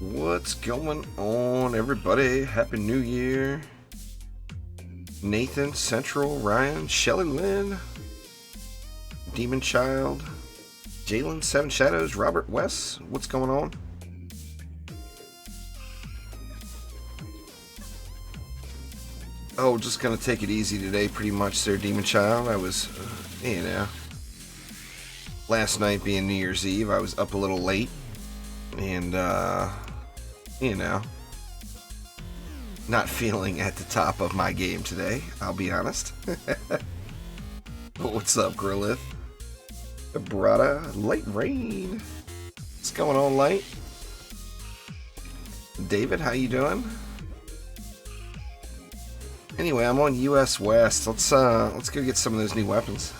What's going on, everybody? Happy New Year. Nathan, Central, Ryan, Shelly Lynn, Demon Child, Jalen, Seven Shadows, Robert, Wes. What's going on? Oh, just gonna take it easy today, pretty much there, Demon Child. I was, last night being New Year's Eve, I was up a little late. And, not feeling at the top of my game today, I'll be honest. What's up, Grillith? Brada, Lightrayne. What's going on, Light? David, how you doing? Anyway, I'm on US West. Let's go get some of those new weapons.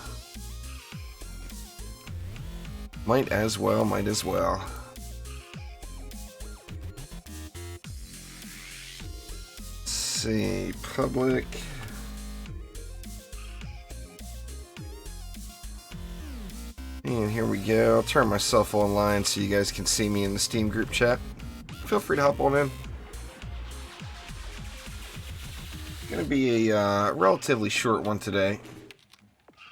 Might as well. See, public. And here we go. I'll turn myself online so you guys can see me in the Steam group chat. Feel free to hop on in. Gonna be a relatively short one today.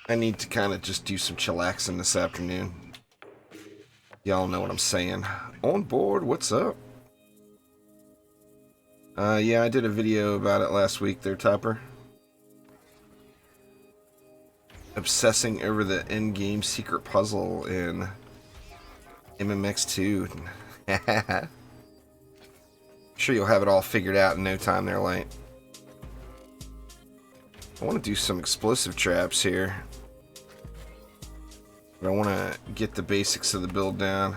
I need to kind of just do some chillaxing this afternoon. Y'all know what I'm saying. On board, what's up? Yeah, I did a video about it last week there, Topper. Obsessing over the endgame secret puzzle in MMX2. I'm sure you'll have it all figured out in no time there, Light. I want to do some explosive traps here. But I want to get the basics of the build down.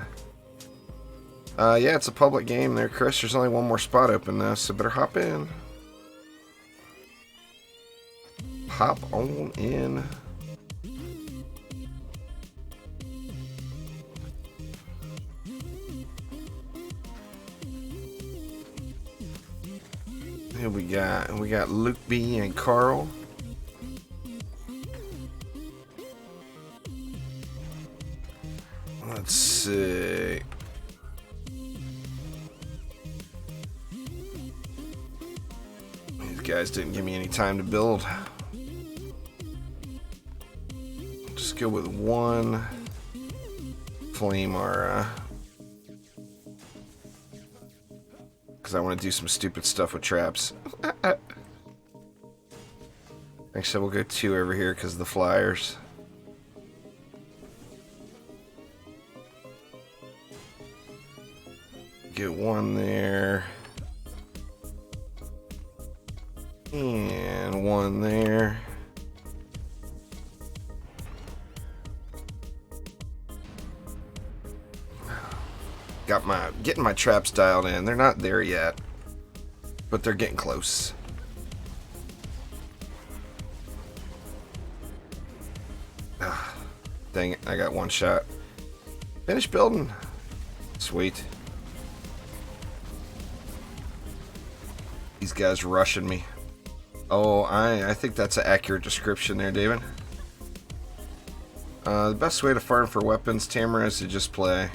Yeah, it's a public game there, Chris. There's only one more spot open, though, so better hop in. Hop on in. Here we got Luke B and Carl. Let's see. These guys didn't give me any time to build. Just go with one flame aura. Because I want to do some stupid stuff with traps. Actually, we'll go two over here because of the flyers. Get one there. And one there. Getting my traps dialed in. They're not there yet, but they're getting close. Ah, dang it, I got one shot. Finish building. Sweet. These guys rushing me. Oh, I think that's an accurate description there, David. The best way to farm for weapons, Tamara, is to just play.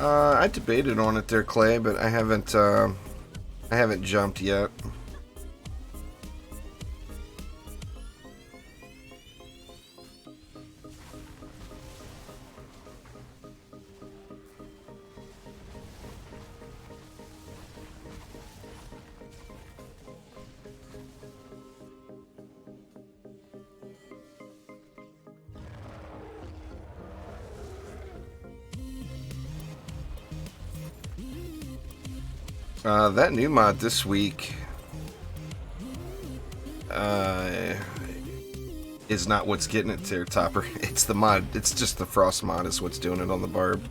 I debated on it there, Clay, but I haven't jumped yet. That new mod this week is not what's getting it there, Topper. It's the mod. It's just the Frost mod is what's doing it on the Barb.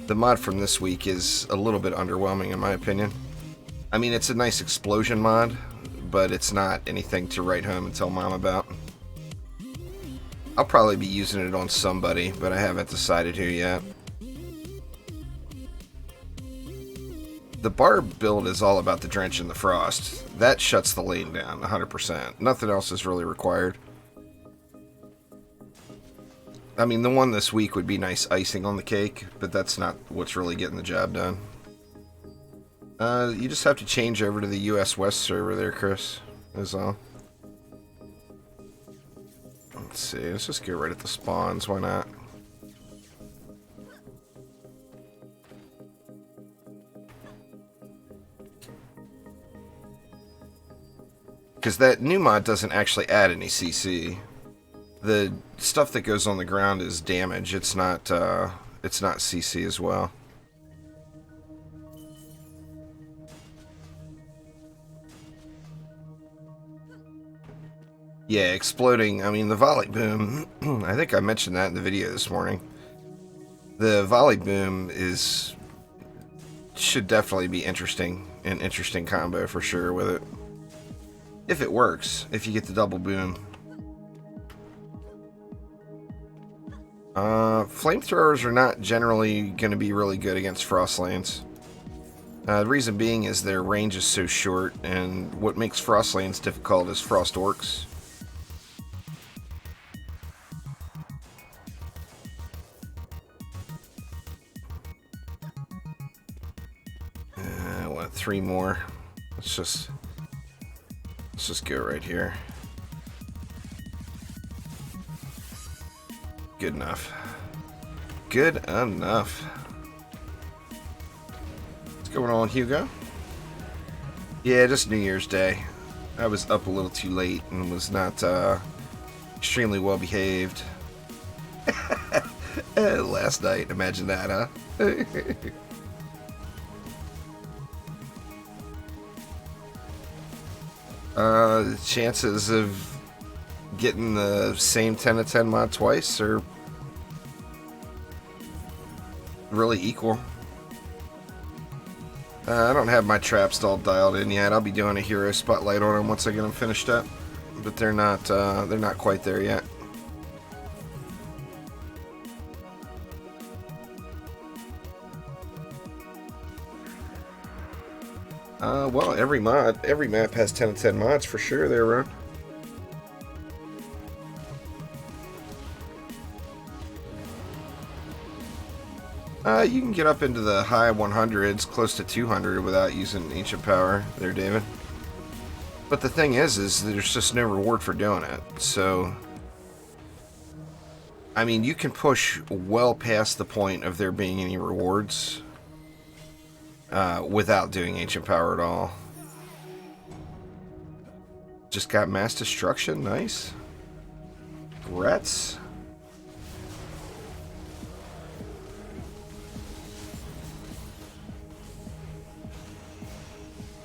The mod from this week is a little bit underwhelming in my opinion. I mean, it's a nice explosion mod, but it's not anything to write home and tell Mom about. I'll probably be using it on somebody, but I haven't decided who yet. The Barb build is all about the Drench and the Frost. That shuts the lane down 100%. Nothing else is really required. I mean, the one this week would be nice icing on the cake, but that's not what's really getting the job done. You just have to change over to the US West server there, Chris, is all. Let's see, let's just get right at the spawns, why not? Because that new mod doesn't actually add any CC. The stuff that goes on the ground is damage. It's not CC as well. Yeah, exploding. I mean, the volley boom. I think I mentioned that in the video this morning. The volley boom should definitely be interesting. An interesting combo for sure with it. If it works, if you get the double boom. Flamethrowers are not generally going to be really good against Frostlands. The reason being is their range is so short, and what makes Frostlands difficult is Frost Orcs. I want 3 more. Let's just go right here. Good enough. Good enough. What's going on, Hugo? Yeah, just New Year's Day. I was up a little too late and was not extremely well behaved. Last night, imagine that, huh? The chances of getting the same 10 of 10 mod twice are really equal. I don't have my traps all dialed in yet. I'll be doing a hero spotlight on them once I get them finished up, but they're not quite there yet. Well, every map has 10 of 10 mods for sure there, Ron. You can get up into the high 100s, close to 200 without using ancient power there, David. But the thing is there's just no reward for doing it. So, I mean, you can push well past the point of there being any rewards without doing ancient power at all. Just got mass destruction, nice. Rats.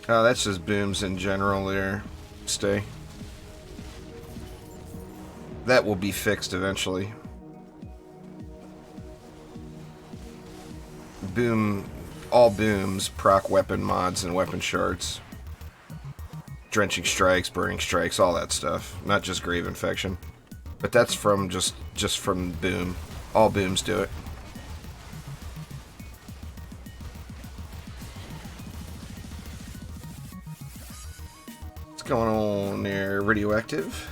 Oh, that's just booms in general there. Stay. That will be fixed eventually. Boom. All booms proc weapon mods and weapon shards. Drenching strikes, burning strikes, all that stuff. Not just grave infection. But that's from just from boom. All booms do it. What's going on there? Radioactive?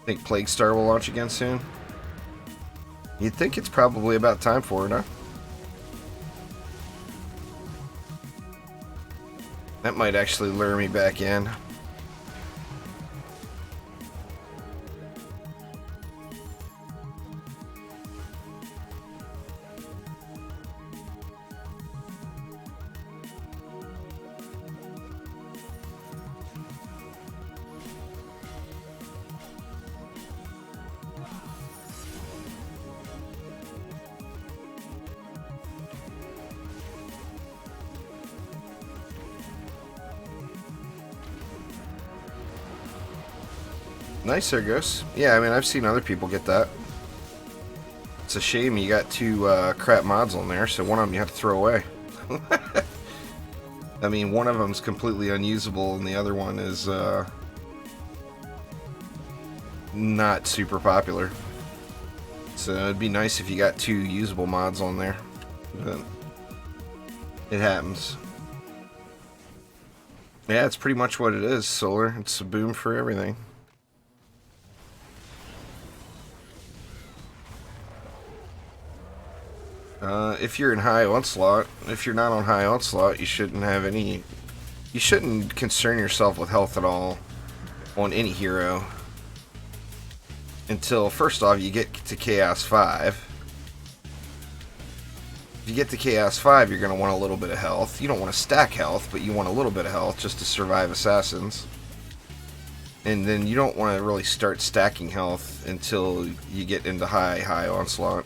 Think Plague Star will launch again soon? You'd think it's probably about time for it, huh? That might actually lure me back in. Nice, there goes. Yeah, I mean, I've seen other people get that. It's a shame you got 2 crap mods on there, so one of them you have to throw away. I mean, one of them's completely unusable, and the other one is not super popular. So it'd be nice if you got 2 usable mods on there. But it happens. Yeah, it's pretty much what it is, Solar. It's a boom for everything. If you're in high Onslaught, if you're not on high Onslaught, you shouldn't have any... You shouldn't concern yourself with health at all on any hero until, first off, you get to Chaos 5. If you get to Chaos 5, you're going to want a little bit of health. You don't want to stack health, but you want a little bit of health just to survive assassins. And then you don't want to really start stacking health until you get into high Onslaught.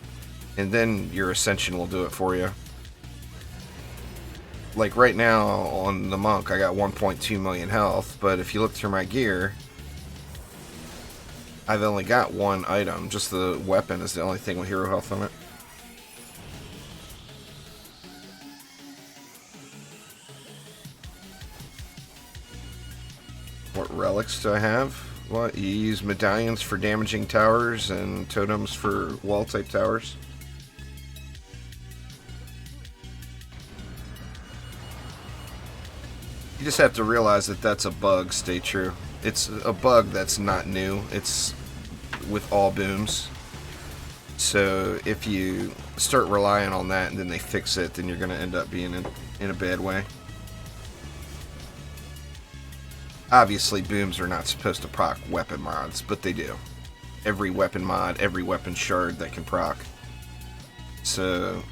And then your Ascension will do it for you. Like right now on the Monk, I got 1.2 million health, but if you look through my gear, I've only got one item. Just the weapon is the only thing with hero health on it. What relics do I have? Well, you use medallions for damaging towers and totems for wall type towers. You just have to realize that that's a bug, stay true. It's a bug that's not new. It's with all booms. So if you start relying on that and then they fix it, then you're going to end up being in a bad way. Obviously, booms are not supposed to proc weapon mods, but they do. Every weapon mod, every weapon shard that can proc. So,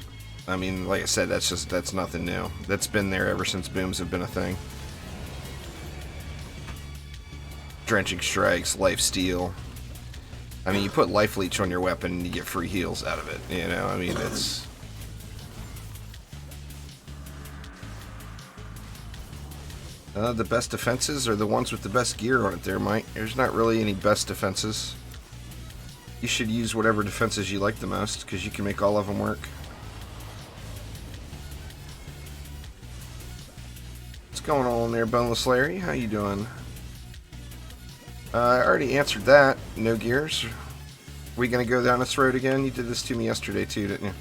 I mean, like I said, that's nothing new. That's been there ever since booms have been a thing. Drenching strikes, life steal. I mean, you put life leech on your weapon and you get free heals out of it. You know, I mean, it's... the best defenses are the ones with the best gear on it there, Mike. There's not really any best defenses. You should use whatever defenses you like the most, because you can make all of them work. What's going on there, Boneless Larry? How you doing? I already answered that. No gears. Are we going to go down this road again? You did this to me yesterday too, didn't you?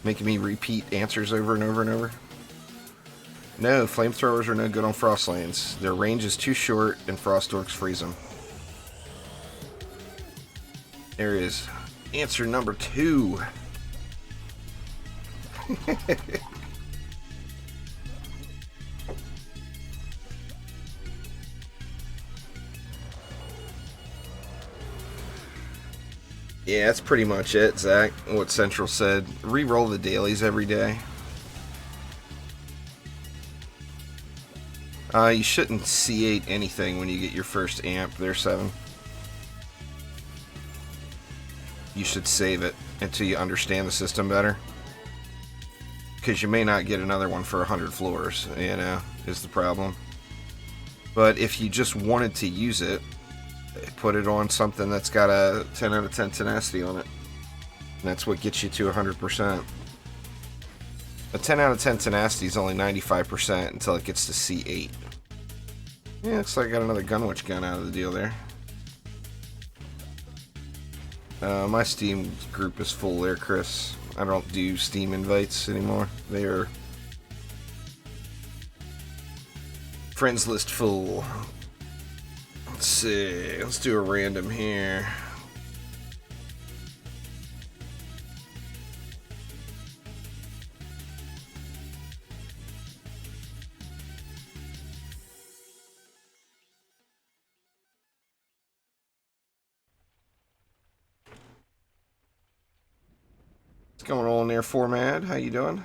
Making me repeat answers over and over and over. No, flamethrowers are no good on frost lanes. Their range is too short and frost orcs freeze them. There is answer number 2. Yeah, that's pretty much it, Zach. What Central said. Reroll the dailies every day. You shouldn't C8 anything when you get your first amp. There, 7. You should save it until you understand the system better. Because you may not get another one for 100 floors, you know, is the problem. But if you just wanted to use it, put it on something that's got a 10 out of 10 tenacity on it. And that's what gets you to 100%. A 10 out of 10 tenacity is only 95% until it gets to C8. Yeah, looks like I got another Gunwitch gun out of the deal there. My Steam group is full there, Chris. I don't do Steam invites anymore. They are friends list full. Let's see. Let's do a random here. What's going on there, Formad? How you doing?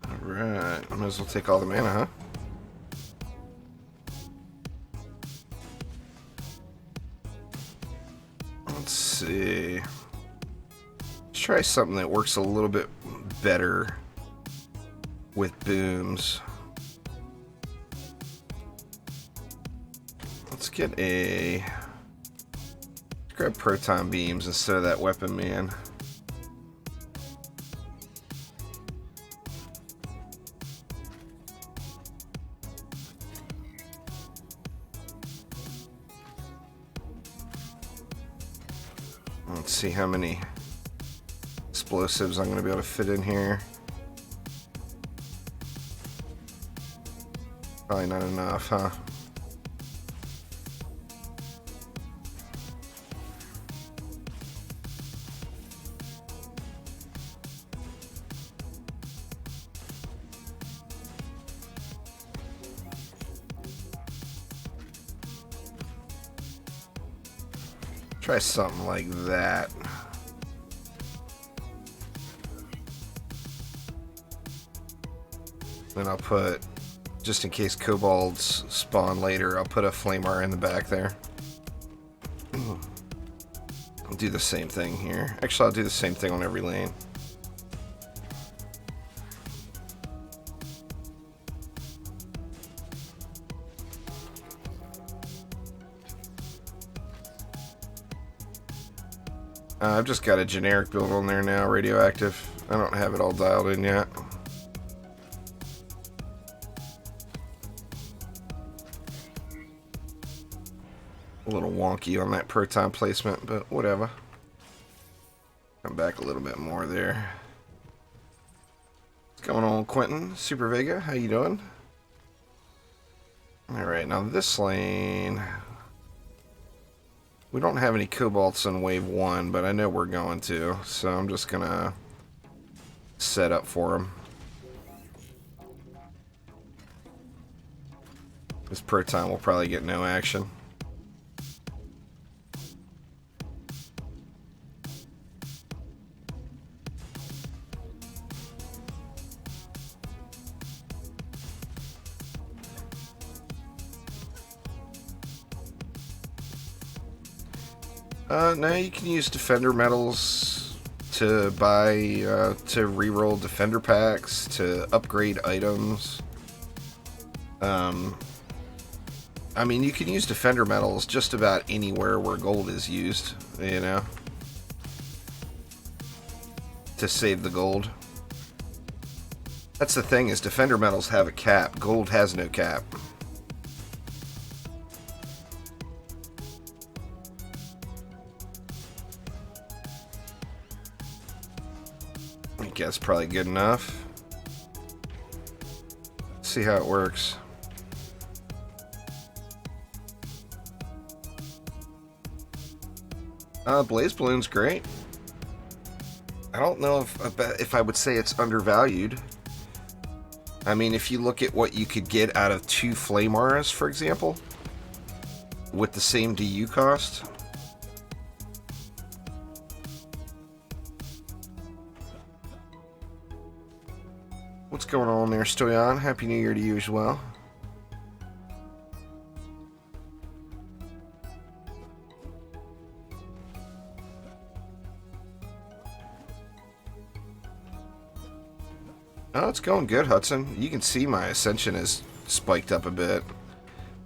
Alright, I might as well take all the mana, huh? Let's see. Let's try something that works a little bit better with booms. Let's get a... Let's grab proton beams instead of that weapon man. Let's see how many explosives I'm going to be able to fit in here. Probably not enough, huh? Try something like that. Then I'll put, just in case kobolds spawn later, I'll put a flamer in the back there. I'll do the same thing here. Actually, I'll do the same thing on every lane. I've just got a generic build on there now, radioactive. I don't have it all dialed in yet. A little wonky on that proton placement, but whatever. Come back a little bit more there. What's going on, Quentin? Super Vega, how you doing? Alright, now this lane... We don't have any cobalts in wave 1, but I know we're going to, so I'm just gonna set up for them. This proton will probably get no action. No, you can use defender medals to buy, to reroll defender packs, to upgrade items. I mean, you can use defender medals just about anywhere where gold is used, you know, to save the gold. That's the thing, is defender medals have a cap. Gold has no cap. I guess probably good enough. See how it works. Blaze Balloon's great. I don't know if I would say it's undervalued. I mean, if you look at what you could get out of 2 Flame Auras, for example, with the same DU cost. What's going on there, Stoyan? Happy New Year to you as well. Oh, it's going good, Hudson. You can see my ascension is spiked up a bit.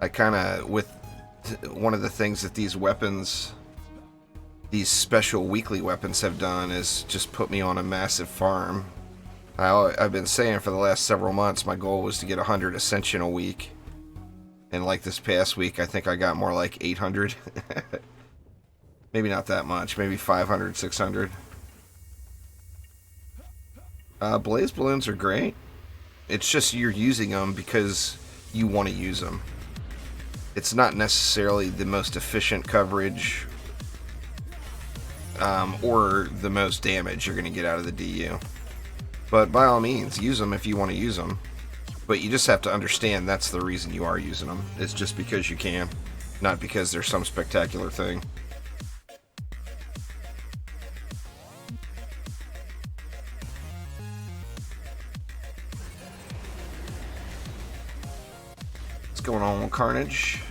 I kind of, with one of the things that these weapons, these special weekly weapons have done is just put me on a massive farm. I've been saying for the last several months my goal was to get 100 ascension a week. And like this past week, I think I got more like 800. Maybe not that much. Maybe 500, 600. Blaze balloons are great. It's just you're using them because you want to use them. It's not necessarily the most efficient coverage or the most damage you're going to get out of the DU. But by all means, use them if you want to use them. But you just have to understand that's the reason you are using them. It's just because you can, not because there's some spectacular thing. What's going on with Carnage?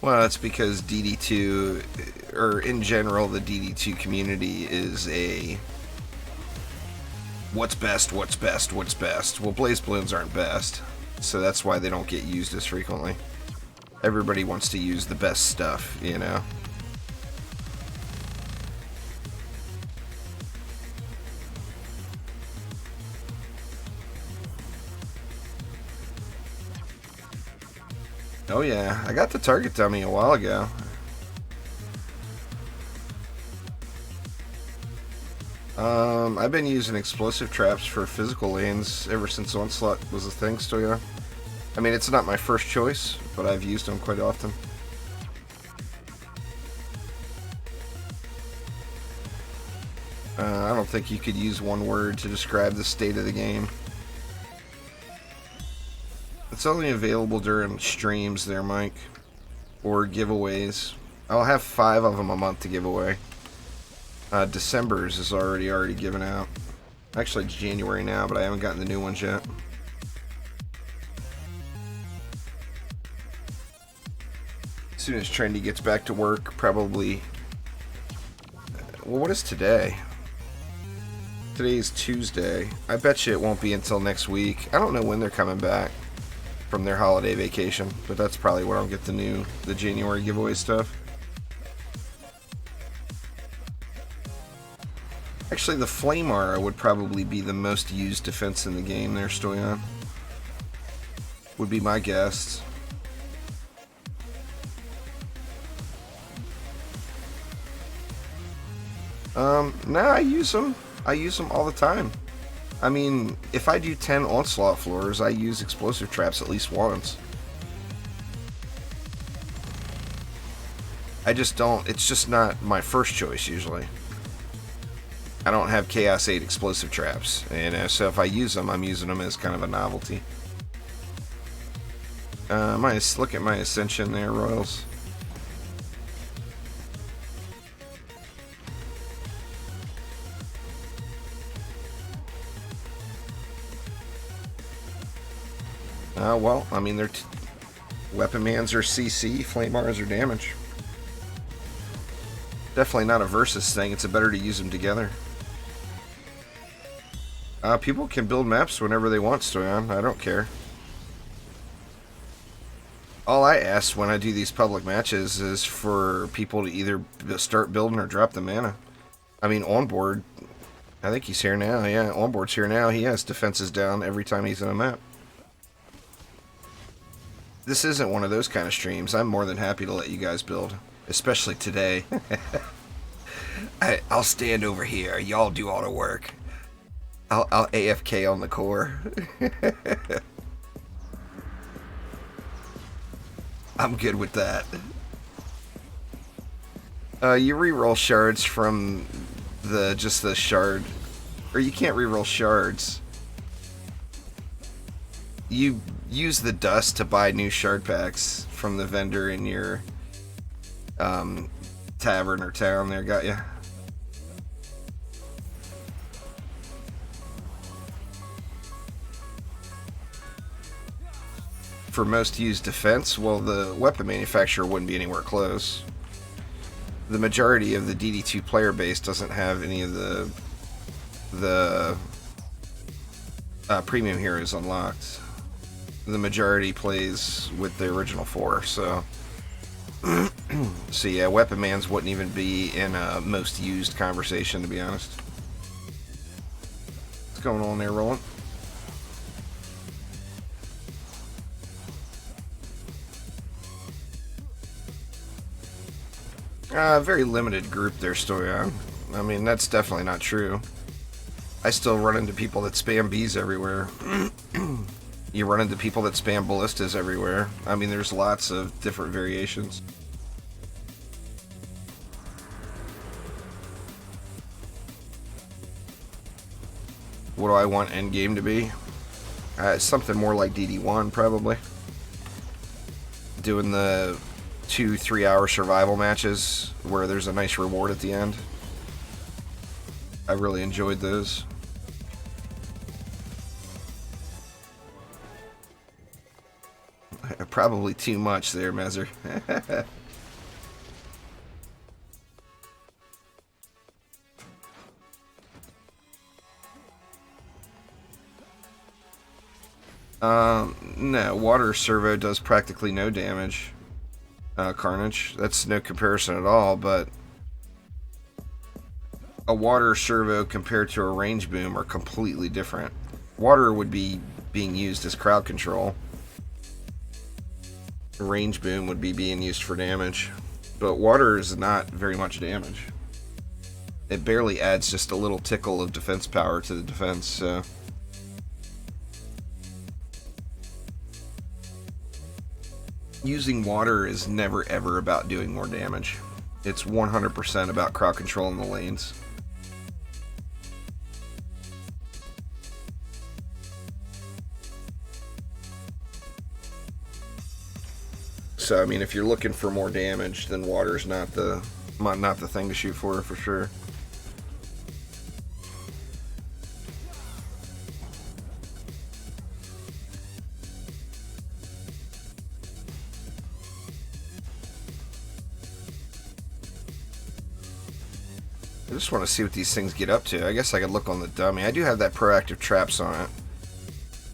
Well, that's because DD2, or in general, the DD2 community is a what's best, what's best, what's best. Well, blaze balloons aren't best, so that's why they don't get used as frequently. Everybody wants to use the best stuff, you know? Oh yeah, I got the target dummy a while ago. I've been using explosive traps for physical lanes ever since Onslaught was a thing, still, yeah. I mean, it's not my first choice, but I've used them quite often. I don't think you could use one word to describe the state of the game. It's only available during streams there, Mike, or giveaways. I'll have 5 of them a month to give away. December's is already given out. Actually, it's January now, but I haven't gotten the new ones yet. As soon as Trendy gets back to work, probably... Well, what is today? Today is Tuesday. I bet you it won't be until next week. I don't know when they're coming back from their holiday vacation, but that's probably where I'll get the January giveaway stuff. Actually, the Flame Aura would probably be the most used defense in the game there, Stoyan. Would be my guess. No, I use them. I use them all the time. I mean, if I do 10 Onslaught floors, I use explosive traps at least once. I just don't, it's just not my first choice usually. I don't have Chaos 8 explosive traps, and so if I use them, I'm using them as kind of a novelty. Look at my Ascension there, Royals. Well, I mean, they're Weapon Mans are CC, Flame Auras are damage. Definitely not a versus thing, it's better to use them together. People can build maps whenever they want, Stoyan. I don't care. All I ask when I do these public matches is for people to either start building or drop the mana. I mean, Onboard, I think he's here now. Yeah, Onboard's here now. He has defenses down every time he's in a map. This isn't one of those kind of streams. I'm more than happy to let you guys build, especially today. I'll stand over here. Y'all do all the work. I'll AFK on the core. I'm good with that. You reroll shards from just the shard, or you can't reroll shards. You use the dust to buy new shard packs from the vendor in your tavern or town there, got ya? For most used defense, well, the weapon manufacturer wouldn't be anywhere close. The majority of the DD2 player base doesn't have any of the premium heroes unlocked. The majority plays with the original 4, so so yeah, Weapon Mans wouldn't even be in a most used conversation, to be honest. What's going on there, Roland? Very limited group there, Stoyan. I mean, that's definitely not true. I still run into people that spam bees everywhere. You run into people that spam ballistas everywhere. I mean, there's lots of different variations. What do I want endgame to be? Something more like DD1, probably. Doing the 2-3 hour survival matches where there's a nice reward at the end. I really enjoyed those. Probably too much there, Mezzer. No, water servo does practically no damage. Carnage, that's no comparison at all, but a water servo compared to a range boom are completely different. Water would be being used as crowd control. A range boom would be being used for damage, but water is not very much damage. It barely adds just a little tickle of defense power to the defense, so... Using water is never ever about doing more damage. It's 100% about crowd control in the lanes. So I mean, if you're looking for more damage, then water's not the thing to shoot for sure. I just want to see what these things get up to. I guess I could look on the dummy. I do have that proactive traps on it,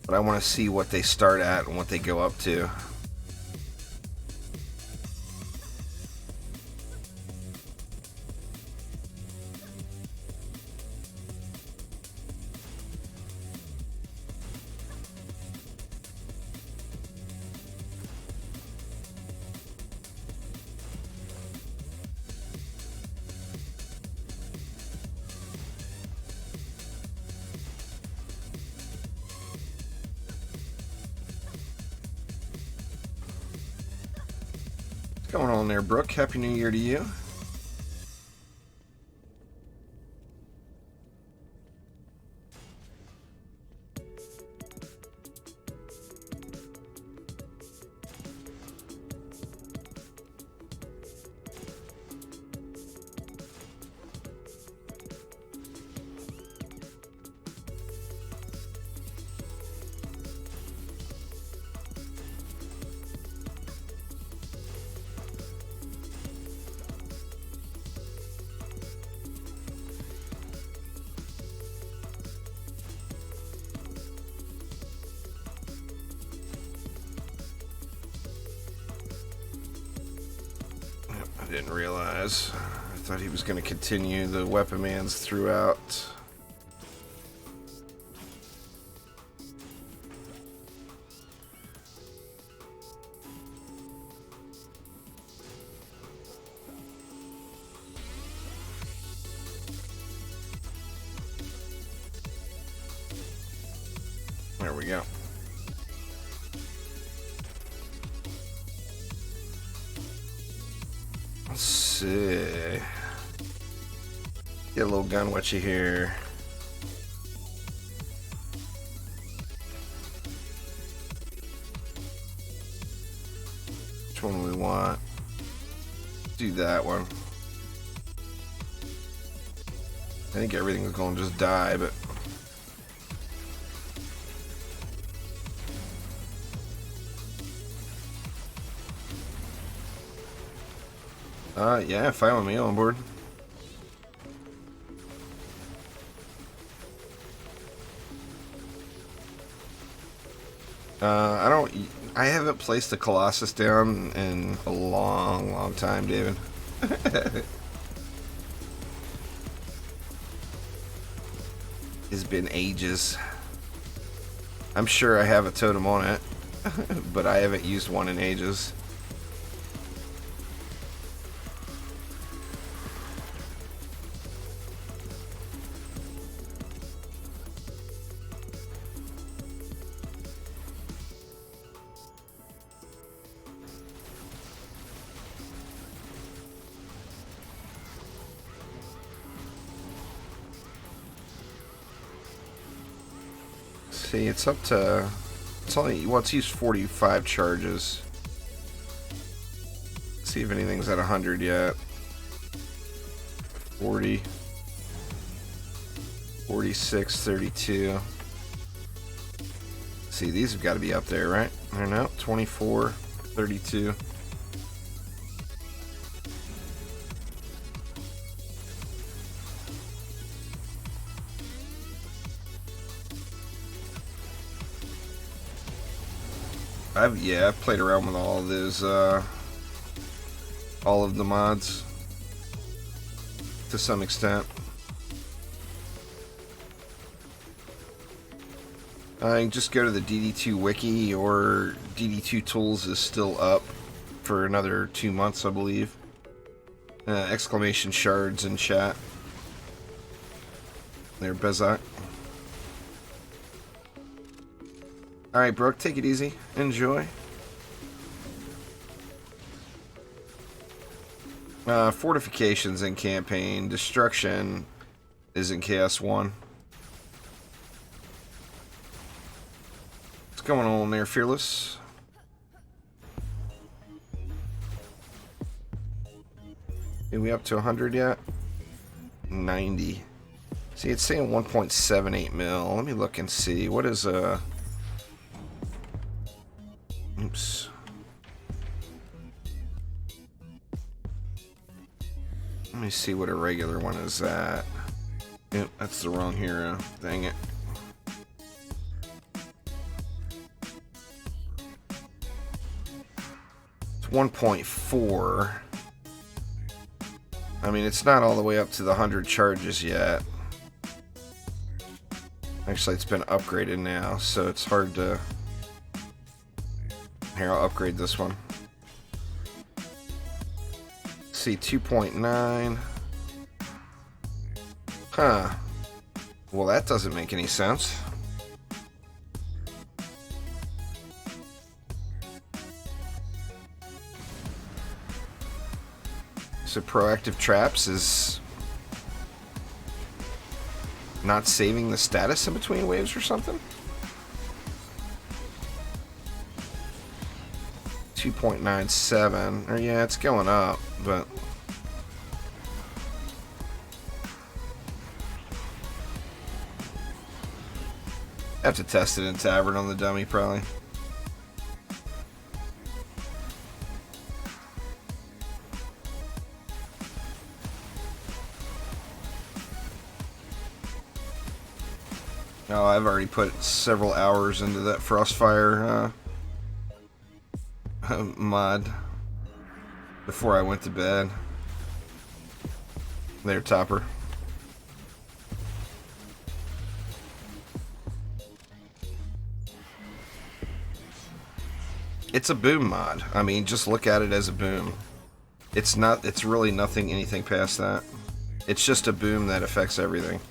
but I want to see what they start at and what they go up to. What's going on there, Brooke? Happy New Year to you. I didn't realize. I thought he was going to continue the weapon mans throughout. There we go. Let's see. Get a little gun witchy here. Which one do we want? Do that one. I think everything's going to just die, but... yeah, fine with me on board. I haven't placed a Colossus down in a long, long time, David. It's been ages. I'm sure I have a totem on it, but I haven't used one in ages. See, it's up to, it's only, well, it's used 45 charges. Let's see if anything's at 100 yet. 40, 46, 32. See, these have got to be up there, right? I don't know, 24, 32. I've played around with all of those, all of the mods to some extent. I can just go to the DD2 wiki, or DD2 tools is still up for another 2 months, I believe. Exclamation shards in chat. There, Bezak. Alright, Brooke, take it easy. Enjoy. Fortifications in campaign. Destruction is in Chaos 1. What's going on there, Fearless? Are we up to 100 yet? 90. See, it's saying 1.78 mil. Let me look and see. What is a... Oops. Let me see what a regular one is at. Yep, that's the wrong hero. Dang it. It's 1.4. I mean, it's not all the way up to the 100 charges yet. Actually, it's been upgraded now, so it's hard to... Here, I'll upgrade this one. Let's see, 2.9. Huh. Well, that doesn't make any sense. So proactive traps is not saving the status in between waves or something? 2.97. Or yeah, it's going up, but I have to test it in Tavern on the dummy probably. Oh, I've already put several hours into that Frostfire mod before I went to bed. There, Topper. It's a boom mod. I mean, just look at it as a boom. It's not, it's really nothing, anything past that. It's just a boom that affects everything.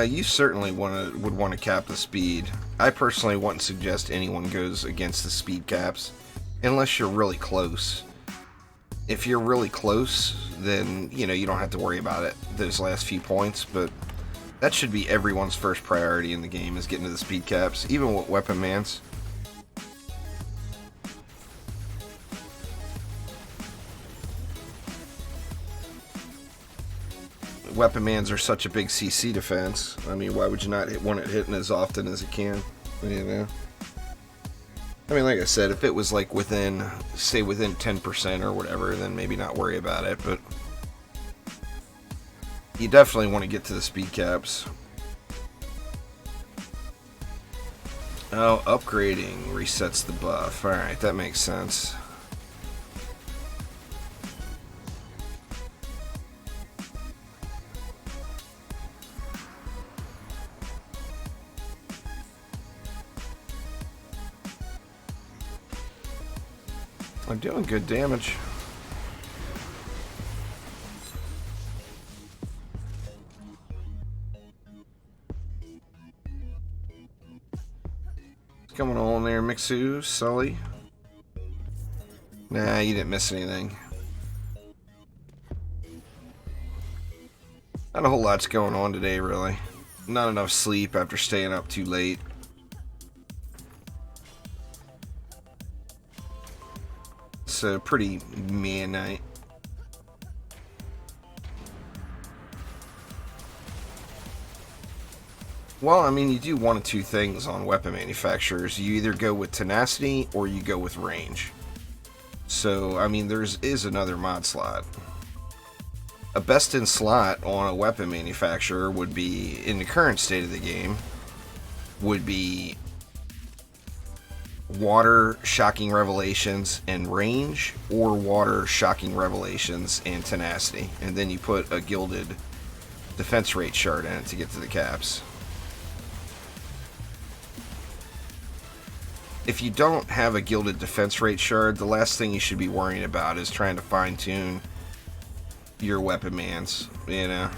You certainly would want to cap the speed. I personally wouldn't suggest anyone goes against the speed caps unless you're really close. If you're really close, then you know you don't have to worry about it those last few points, but that should be everyone's first priority in the game, is getting to the speed caps, even with weapon mans. Weapon mans are such a big CC defense. I mean, why would you not want it hitting as often as it can? You know? I mean, like I said, if it was like within, say within 10% or whatever, then maybe not worry about it, but you definitely want to get to the speed caps. Oh, upgrading resets the buff. Alright, that makes sense. I'm doing good damage. What's going on there, Mixu, Sully? Nah, you didn't miss anything. Not a whole lot's going on today, really. Not enough sleep after staying up too late. It's a pretty meh night. Well, I mean, you do one of two things on weapon manufacturers. You either go with tenacity or you go with range. So, I mean, there is another mod slot. A best in slot on a weapon manufacturer would be, in the current state of the game, would be water, shocking revelations, and range, or water, shocking revelations, and tenacity. And then you put a gilded defense rate shard in it to get to the caps. if you don't have a gilded defense rate shard, the last thing you should be worrying about is trying to fine-tune your weapon mans, you know.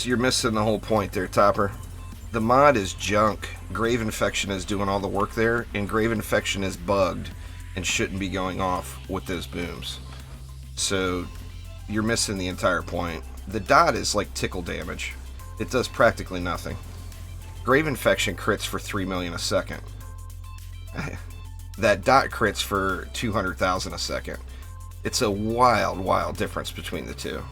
You're missing the whole point there, Topper. The mod is junk. Grave Infection is doing all the work there, and Grave Infection is bugged and shouldn't be going off with those booms. So you're missing the entire point. The dot is like tickle damage. It does practically nothing. Grave Infection crits for 3 million a second. That dot crits for 200,000 a second. It's a wild, wild difference between the two.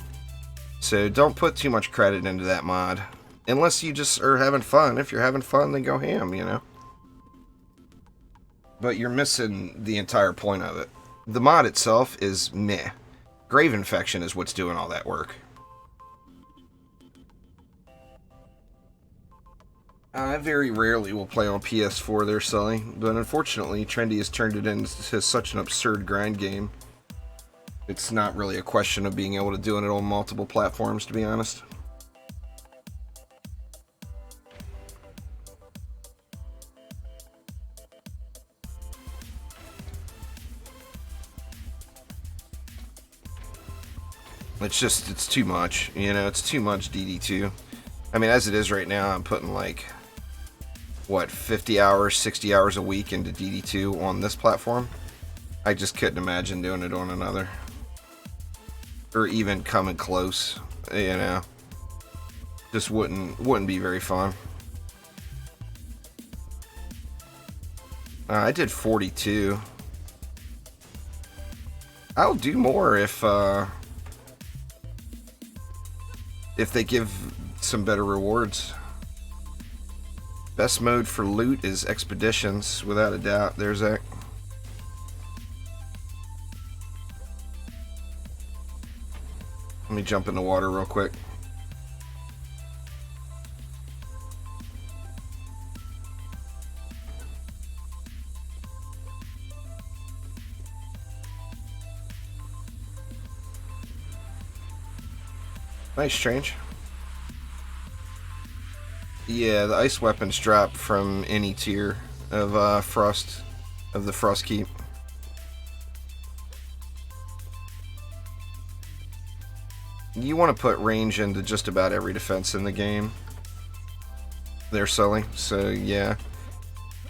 So don't put too much credit into that mod. Unless you just are having fun. If you're having fun, then go ham, you know. But you're missing the entire point of it. The mod itself is meh. Grave Infection is what's doing all that work. I very rarely will play on PS4 there, Sully. But unfortunately, Trendy has turned it into such an absurd grind game. It's not really a question of being able to do it on multiple platforms, to be honest. It's too much, you know, it's too much DD2. I mean, as it is right now, I'm putting like, what, 50 hours, 60 hours a week into DD2 on this platform. I just couldn't imagine doing it on another. Or even coming close, you know. Just wouldn't be very fun. I did 42. I'll do more if they give some better rewards. Best mode for loot is expeditions, without a doubt. There's that. Let me jump in the water real quick. Nice change. Yeah, the ice weapons drop from any tier of the Frost Keep. You want to put range into just about every defense in the game. They're Sully, so yeah.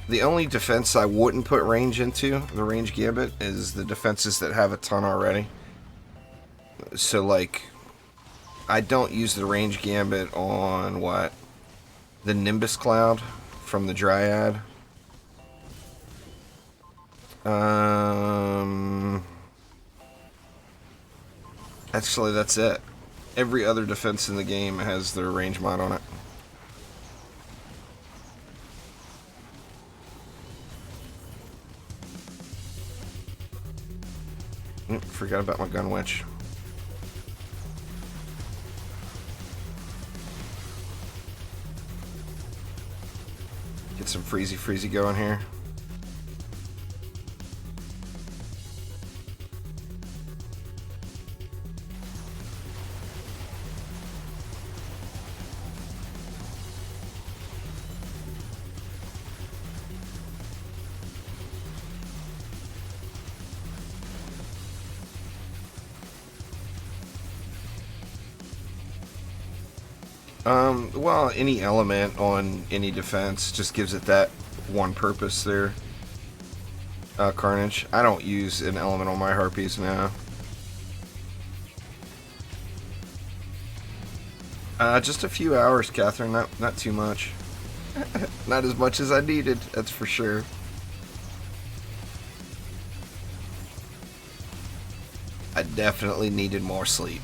The only defense I wouldn't put range into, the range gambit, is the defenses that have a ton already. So like, I don't use the range gambit on what? The Nimbus Cloud from the Dryad. Actually, that's it. Every other defense in the game has their range mod on it. Forgot about my gun witch. Get some freezy going here. Well, any element on any defense just gives it that one purpose there. Carnage. I don't use an element on my harpies now. Just a few hours, Catherine. Not too much. Not as much as I needed, that's for sure. I definitely needed more sleep.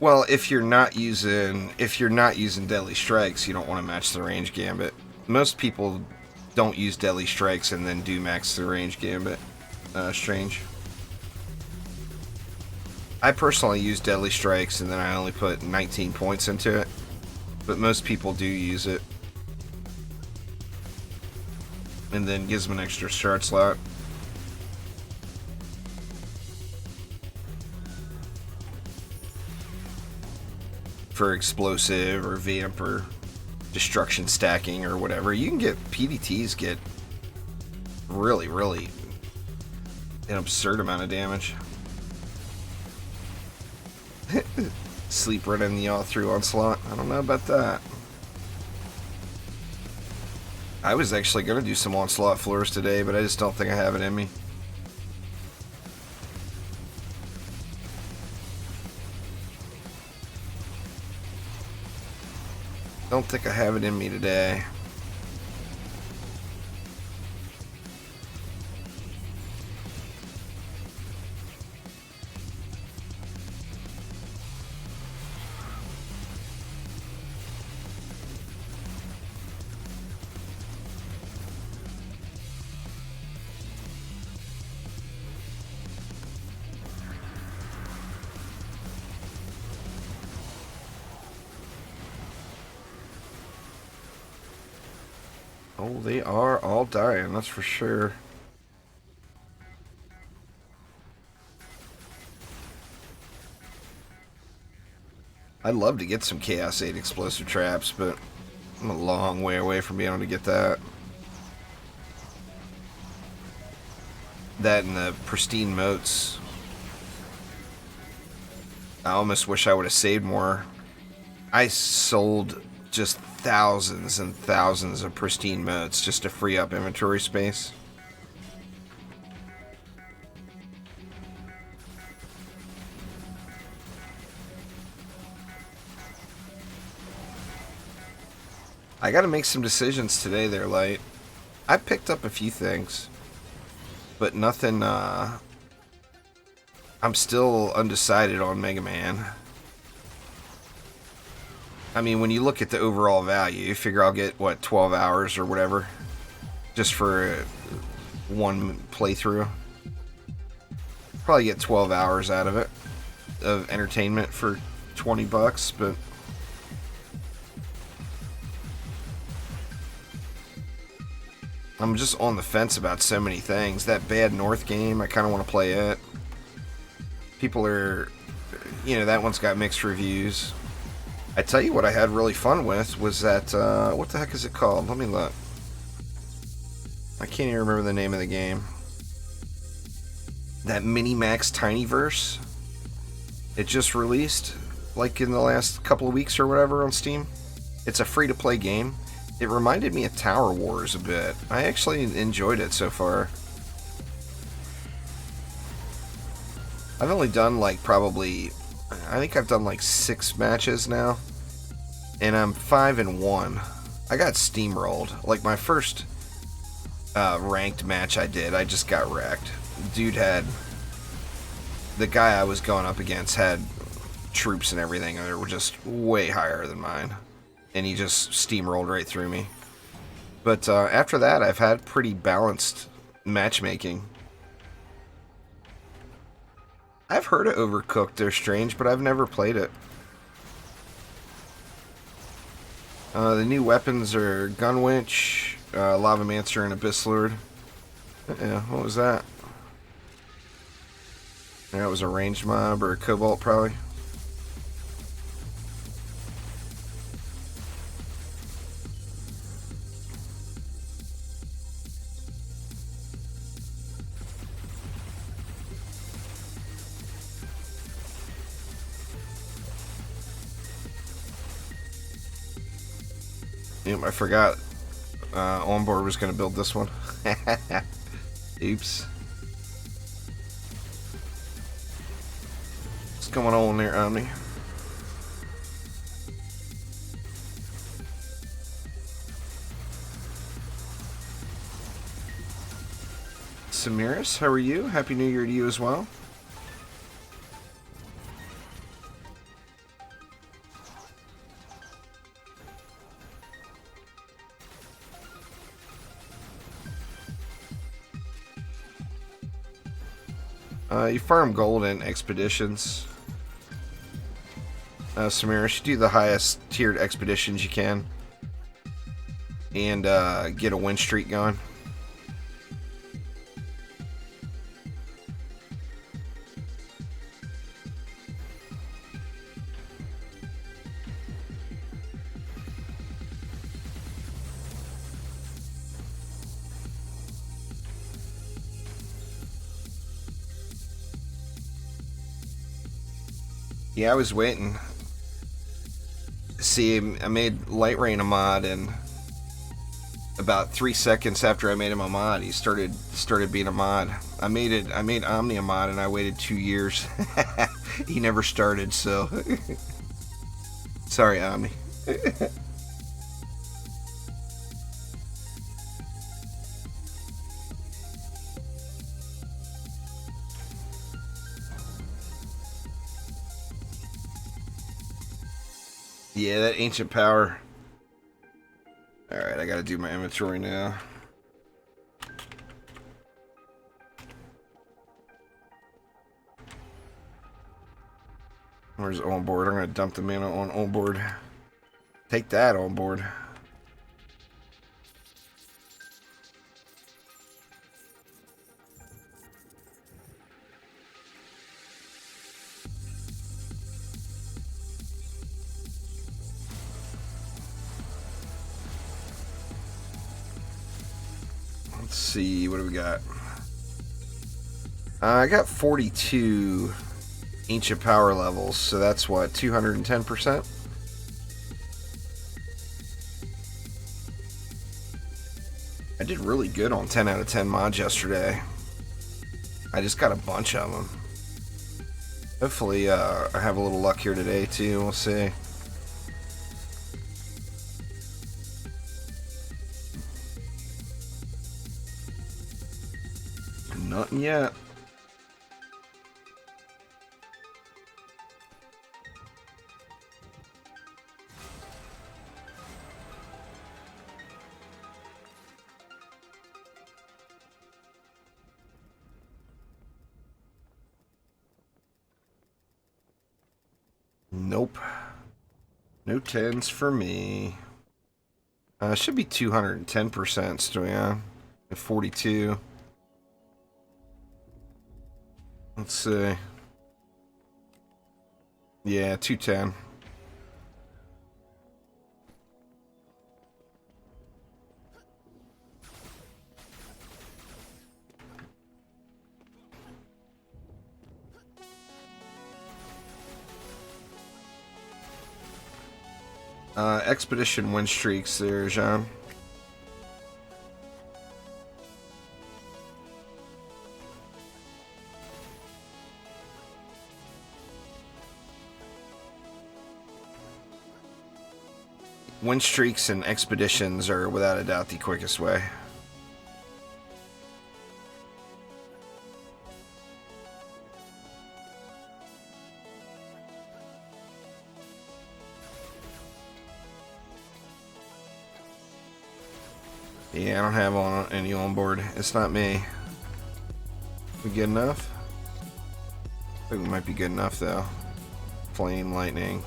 Well, if you're not using deadly strikes, you don't want to match the range gambit. Most people don't use deadly strikes and then do max the range gambit. Strange. I personally use deadly strikes and then I only put 19 points into it, but most people do use it. And then gives them an extra shard slot. For explosive or vamp or destruction stacking or whatever. You can get PDTs get really an absurd amount of damage. Sleep right in the all through Onslaught. I don't know about that. I was actually going to do some Onslaught floors today, but I just don't think I have it in me. Don't think I have it in me today. Oh, they are all dying, that's for sure. I'd love to get some Chaos 8 explosive traps, but I'm a long way away from being able to get that. That and the pristine moats. I almost wish I would have saved more. I sold just thousands and thousands of pristine moats just to free up inventory space. I gotta make some decisions today there, Light. I picked up a few things, but nothing, I'm still undecided on Mega Man. I mean, when you look at the overall value, you figure I'll get, what, 12 hours or whatever, just for one playthrough. Probably get 12 hours out of it, of entertainment for 20 bucks, but I'm just on the fence about so many things. That Bad North game, I kind of want to play it. People are, you know, that one's got mixed reviews. I tell you what I had really fun with was that, what the heck is it called? Let me look. I can't even remember the name of the game. That Minimax Tinyverse. It just released, like in the last couple of weeks or whatever on Steam. It's a free-to-play game. It reminded me of Tower Wars a bit. I actually enjoyed it so far. I've only done like probably, I think I've done like 6 matches now, and I'm 5-1. I got steamrolled. Like my first ranked match I did, I just got wrecked. Dude had, the guy I was going up against had troops and everything, and they were just way higher than mine, and he just steamrolled right through me. But after that, I've had pretty balanced matchmaking. I've heard of Overcooked, they're strange, but I've never played it. The new weapons are Gunwinch, Lavamancer, and Abyss Lord. Yeah, what was that? That was a ranged mob or a Cobalt, probably. Yep, I forgot. Onboard was going to build this one. Oops. What's going on there, Omni? Samiris, how are you? Happy New Year to you as well. You farm gold in expeditions. Samira, you do the highest tiered expeditions you can. And get a win streak going. Yeah, I was waiting. See, I made Lightrayne a mod, and about 3 seconds after I made him a mod, he started being a mod. I made Omni a mod, and I waited 2 years. He never started, so sorry, Omni. Yeah, that ancient power. Alright, I gotta do my inventory now. Where's onboard? I'm gonna dump the mana on onboard. Take that onboard. Let's see, what do we got? I got 42 ancient power levels, so that's what, 210%? I did really good on 10 out of 10 mods yesterday. I just got a bunch of them. Hopefully, I have a little luck here today, too. We'll see. Nothing yet. Nope. No 10s for me. Should be 210% still, yeah. At 42. Let's see. Yeah, 210. Expedition win streaks there, Jean. Win streaks and expeditions are without a doubt the quickest way. Yeah, I don't have any on board. It's not me. We good enough? I think we might be good enough though. Flame, lightning.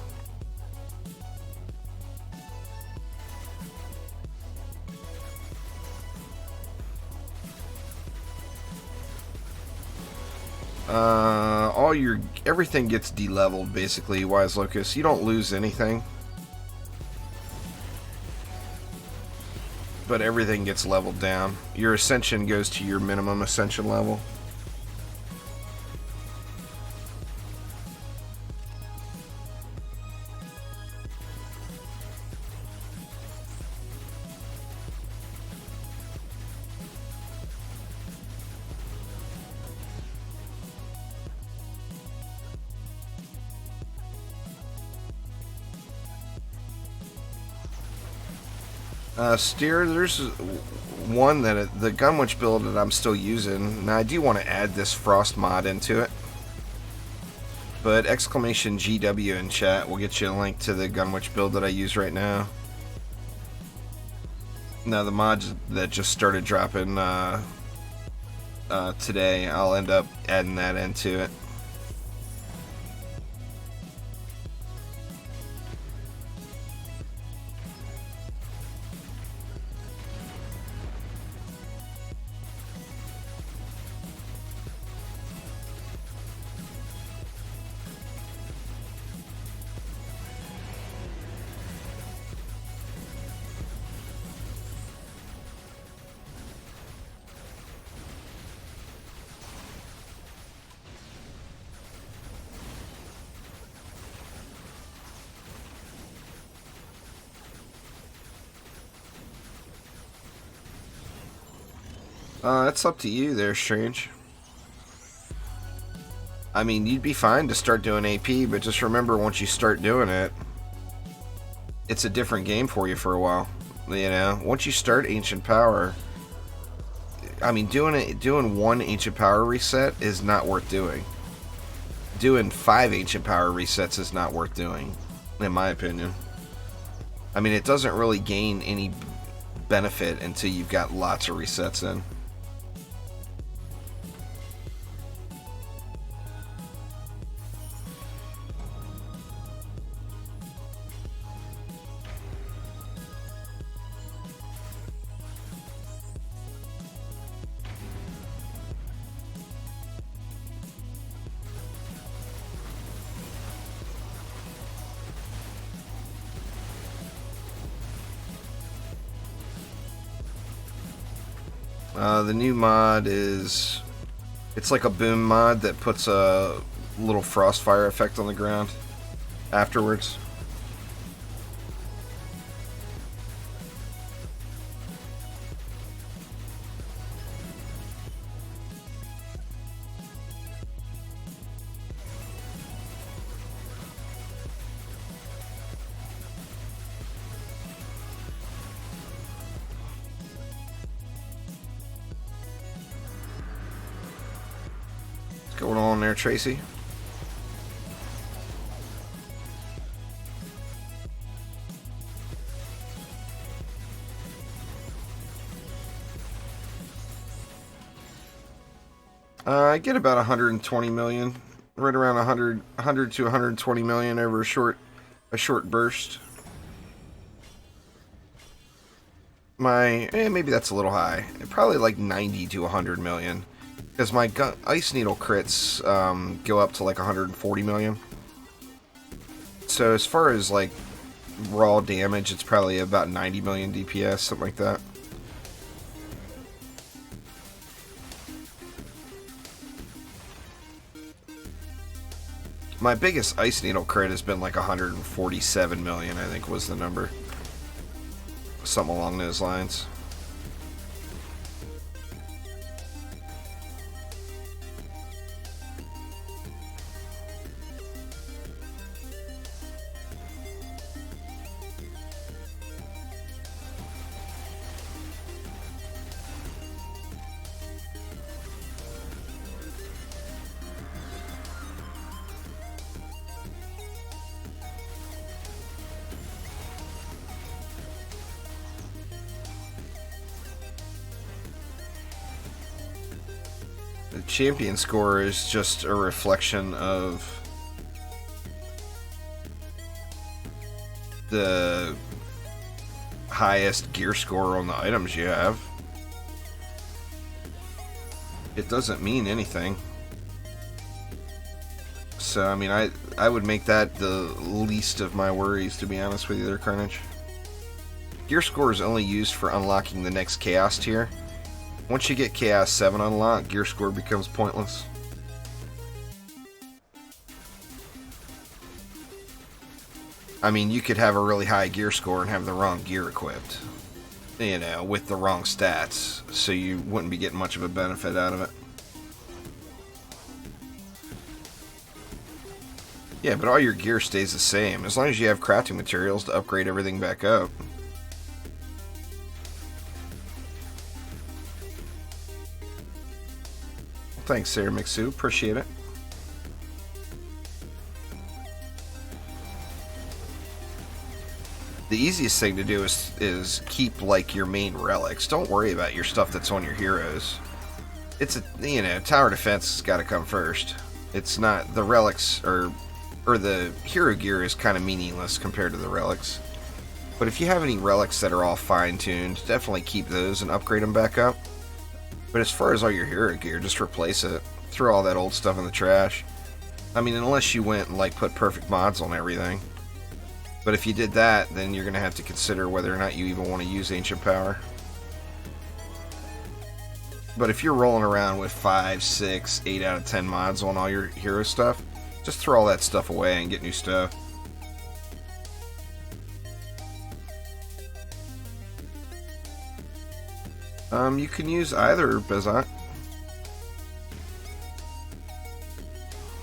Everything gets de-leveled basically, Wise Locust. You don't lose anything, but everything gets leveled down. Your ascension goes to your minimum ascension level. Steer, there's one that the Gunwitch build that I'm still using. Now I do want to add this Frost mod into it, but exclamation GW in chat will get you a link to the Gunwitch build that I use right now. Now the mods that just started dropping today. I'll end up adding that into it. That's up to you there, Strange. I mean, you'd be fine to start doing AP, but just remember, once you start doing it, it's a different game for you for a while. You know, once you start Ancient Power, I mean, doing one Ancient Power reset is not worth doing. Doing 5 Ancient Power resets is not worth doing, in my opinion. I mean, it doesn't really gain any benefit until you've got lots of resets in. The new mod is... It's like a boom mod that puts a little frostfire effect on the ground afterwards. What's going on there, Tracy? I get about 120 million, right around 100 to 120 million over a short burst. Maybe that's a little high. Probably like 90 to 100 million, because my Ice Needle crits go up to like 140 million. So as far as like raw damage, it's probably about 90 million DPS, something like that. My biggest Ice Needle crit has been like 147 million, I think was the number. Something along those lines. The champion score is just a reflection of the highest gear score on the items you have. It doesn't mean anything. So, I mean, I would make that the least of my worries, to be honest with you there, Carnage. Gear score is only used for unlocking the next Chaos tier. Once you get Chaos 7 unlocked, gear score becomes pointless. I mean, you could have a really high gear score and have the wrong gear equipped. You know, with the wrong stats. So you wouldn't be getting much of a benefit out of it. Yeah, but all your gear stays the same, as long as you have crafting materials to upgrade everything back up. Thanks, Sarah Mixu. Appreciate it. The easiest thing to do is keep, like, your main relics. Don't worry about your stuff that's on your heroes. it's tower defense has got to come first. It's not the relics or the hero gear is kind of meaningless compared to the relics. But if you have any relics that are all fine-tuned, definitely keep those and upgrade them back up. But as far as all your hero gear, just replace it. Throw all that old stuff in the trash. I mean, unless you went and like put perfect mods on everything. But if you did that, then you're going to have to consider whether or not you even want to use Ancient Power. But if you're rolling around with 5, 6, 8 out of 10 mods on all your hero stuff, just throw all that stuff away and get new stuff. You can use either, Bezant.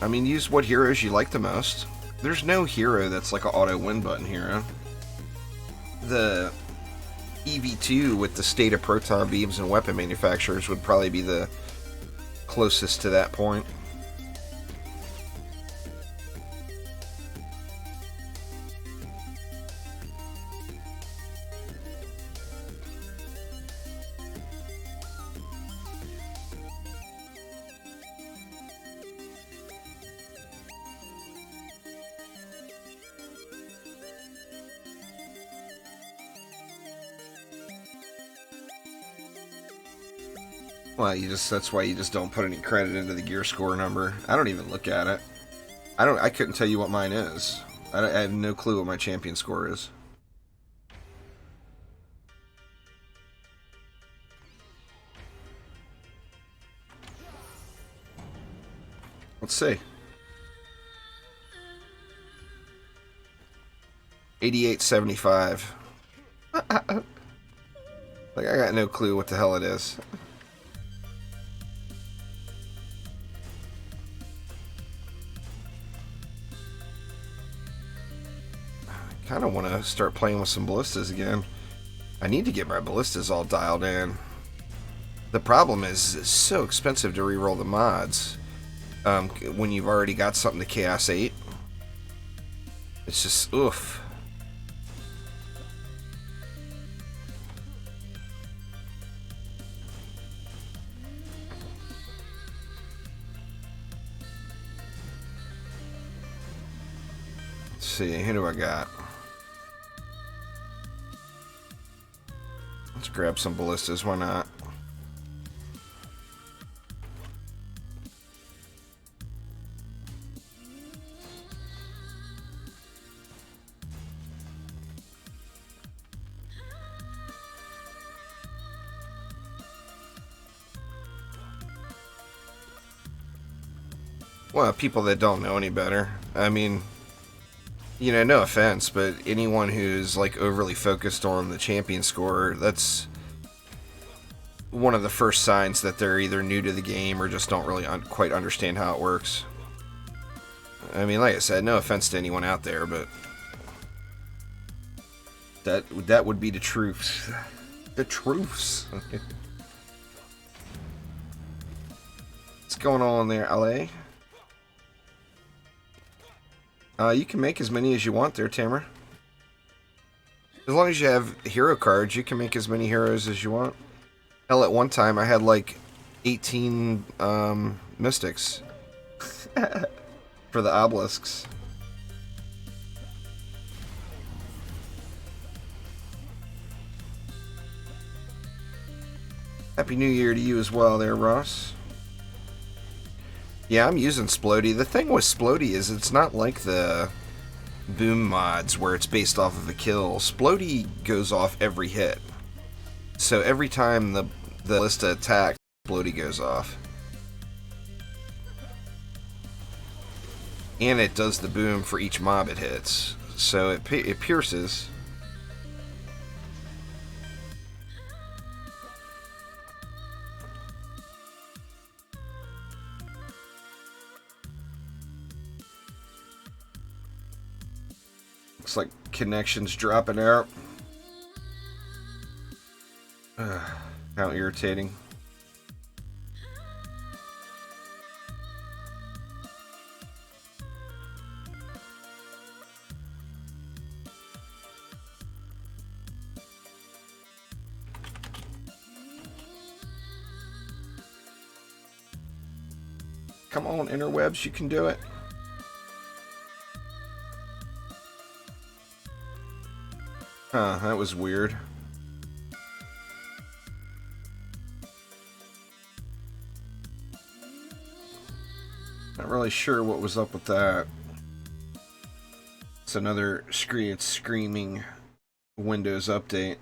I mean, use what heroes you like the most. There's no hero that's like an auto win button hero. The EV2 with the state of proton beams and weapon manufacturers would probably be the closest to that point. Well, that's why you just don't put any credit into the gear score number. I don't even look at it. I couldn't tell you what mine is. I have no clue what my champion score is. Let's see. 8875. Like, I got no clue what the hell it is. I kind of want to start playing with some ballistas again. I need to get my ballistas all dialed in. The problem is it's so expensive to reroll the mods when you've already got something to Chaos 8. It's just, oof. Let's see, who do I got? Let's grab some ballistas, why not? Well, people that don't know any better. I mean, no offense, but anyone who's like overly focused on the champion score, that's one of the first signs that they're either new to the game or just don't really quite understand how it works. I mean, like I said, no offense to anyone out there, but that would be the truth. The truths. What's going on there, LA? You can make as many as you want there, Tamer. As long as you have hero cards, you can make as many heroes as you want. Hell, at one time I had like 18 mystics for the obelisks. Happy New Year to you as well there, Ross. Yeah, I'm using Splody. The thing with Splody is it's not like the boom mods where it's based off of a kill. Splody goes off every hit. So every time the ballista attacks, Splody goes off. And it does the boom for each mob it hits. So it pierces. Looks like connection's dropping out. How irritating. Come on, interwebs, you can do it. Huh, that was weird. Not really sure what was up with that. It's another screaming Windows update.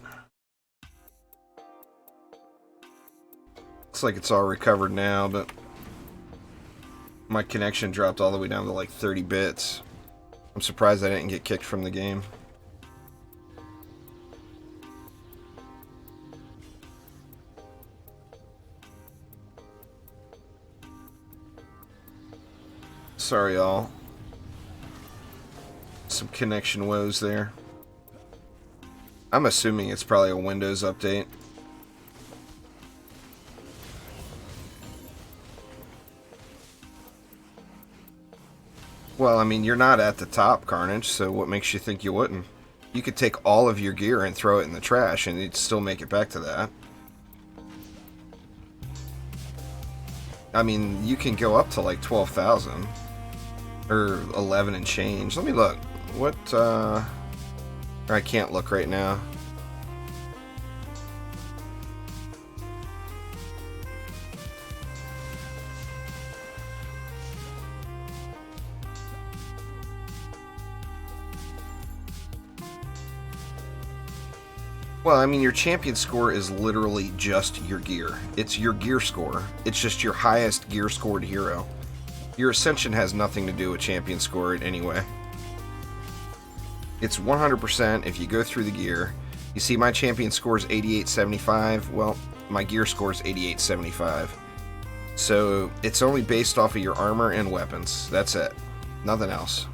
Looks like it's all recovered now, but my connection dropped all the way down to like 30 bits. I'm surprised I didn't get kicked from the game. Sorry, y'all. Some connection woes there. I'm assuming it's probably a Windows update. Well, I mean, you're not at the top, Carnage, so what makes you think you wouldn't? You could take all of your gear and throw it in the trash, and you'd still make it back to that. I mean, you can go up to like 12,000. Or 11 and change. Let me look. What, I can't look right now. Well, I mean, your champion score is literally just your gear. It's your gear score. It's just your highest gear scored hero. Your ascension has nothing to do with champion score in any way. It's 100% if you go through the gear. You see my champion score is 8875. Well, my gear score is 8875. So it's only based off of your armor and weapons. That's it. Nothing else.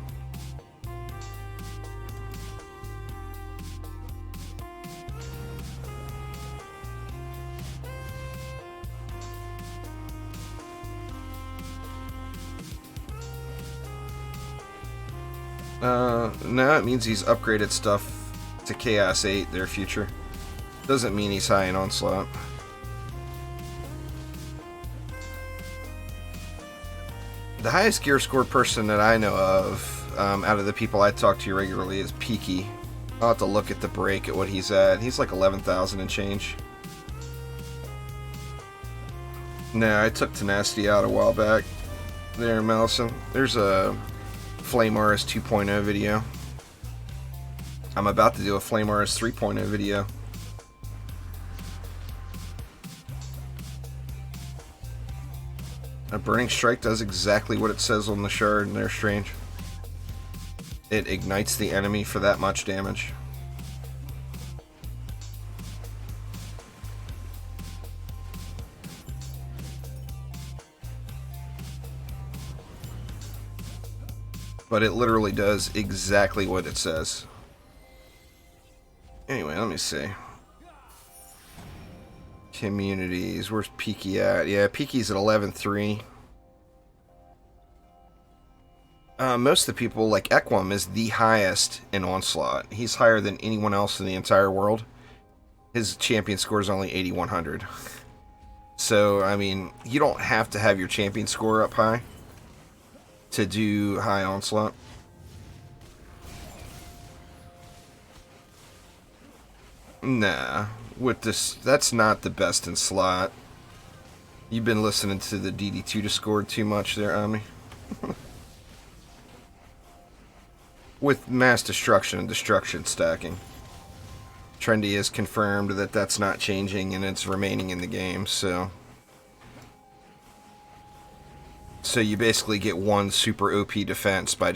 No, it means he's upgraded stuff to Chaos 8, their future. Doesn't mean he's high in Onslaught. The highest gear score person that I know of, out of the people I talk to regularly, is Peaky. I'll have to look at the break at what he's at. He's like 11,000 and change. No, I took Tenacity out a while back. There, Mellison. There's a Flame RS 2.0 video. I'm about to do a Flame RS 3.0 video. A Burning Strike does exactly what it says on the shard, and they're strange. It ignites the enemy for that much damage. But it literally does exactly what it says. Anyway, let me see. Communities. Where's Peaky at? Yeah, Peaky's at 11.3. Most of the people, like Equum, is the highest in Onslaught. He's higher than anyone else in the entire world. His champion score is only 8,100. So, I mean, you don't have to have your champion score up high to do high Onslaught. Nah, with this, that's not the best in slot. You've been listening to the DD2 Discord too much there, Ami. With mass destruction and destruction stacking. Trendy has confirmed that that's not changing and it's remaining in the game, so you basically get one super OP defense by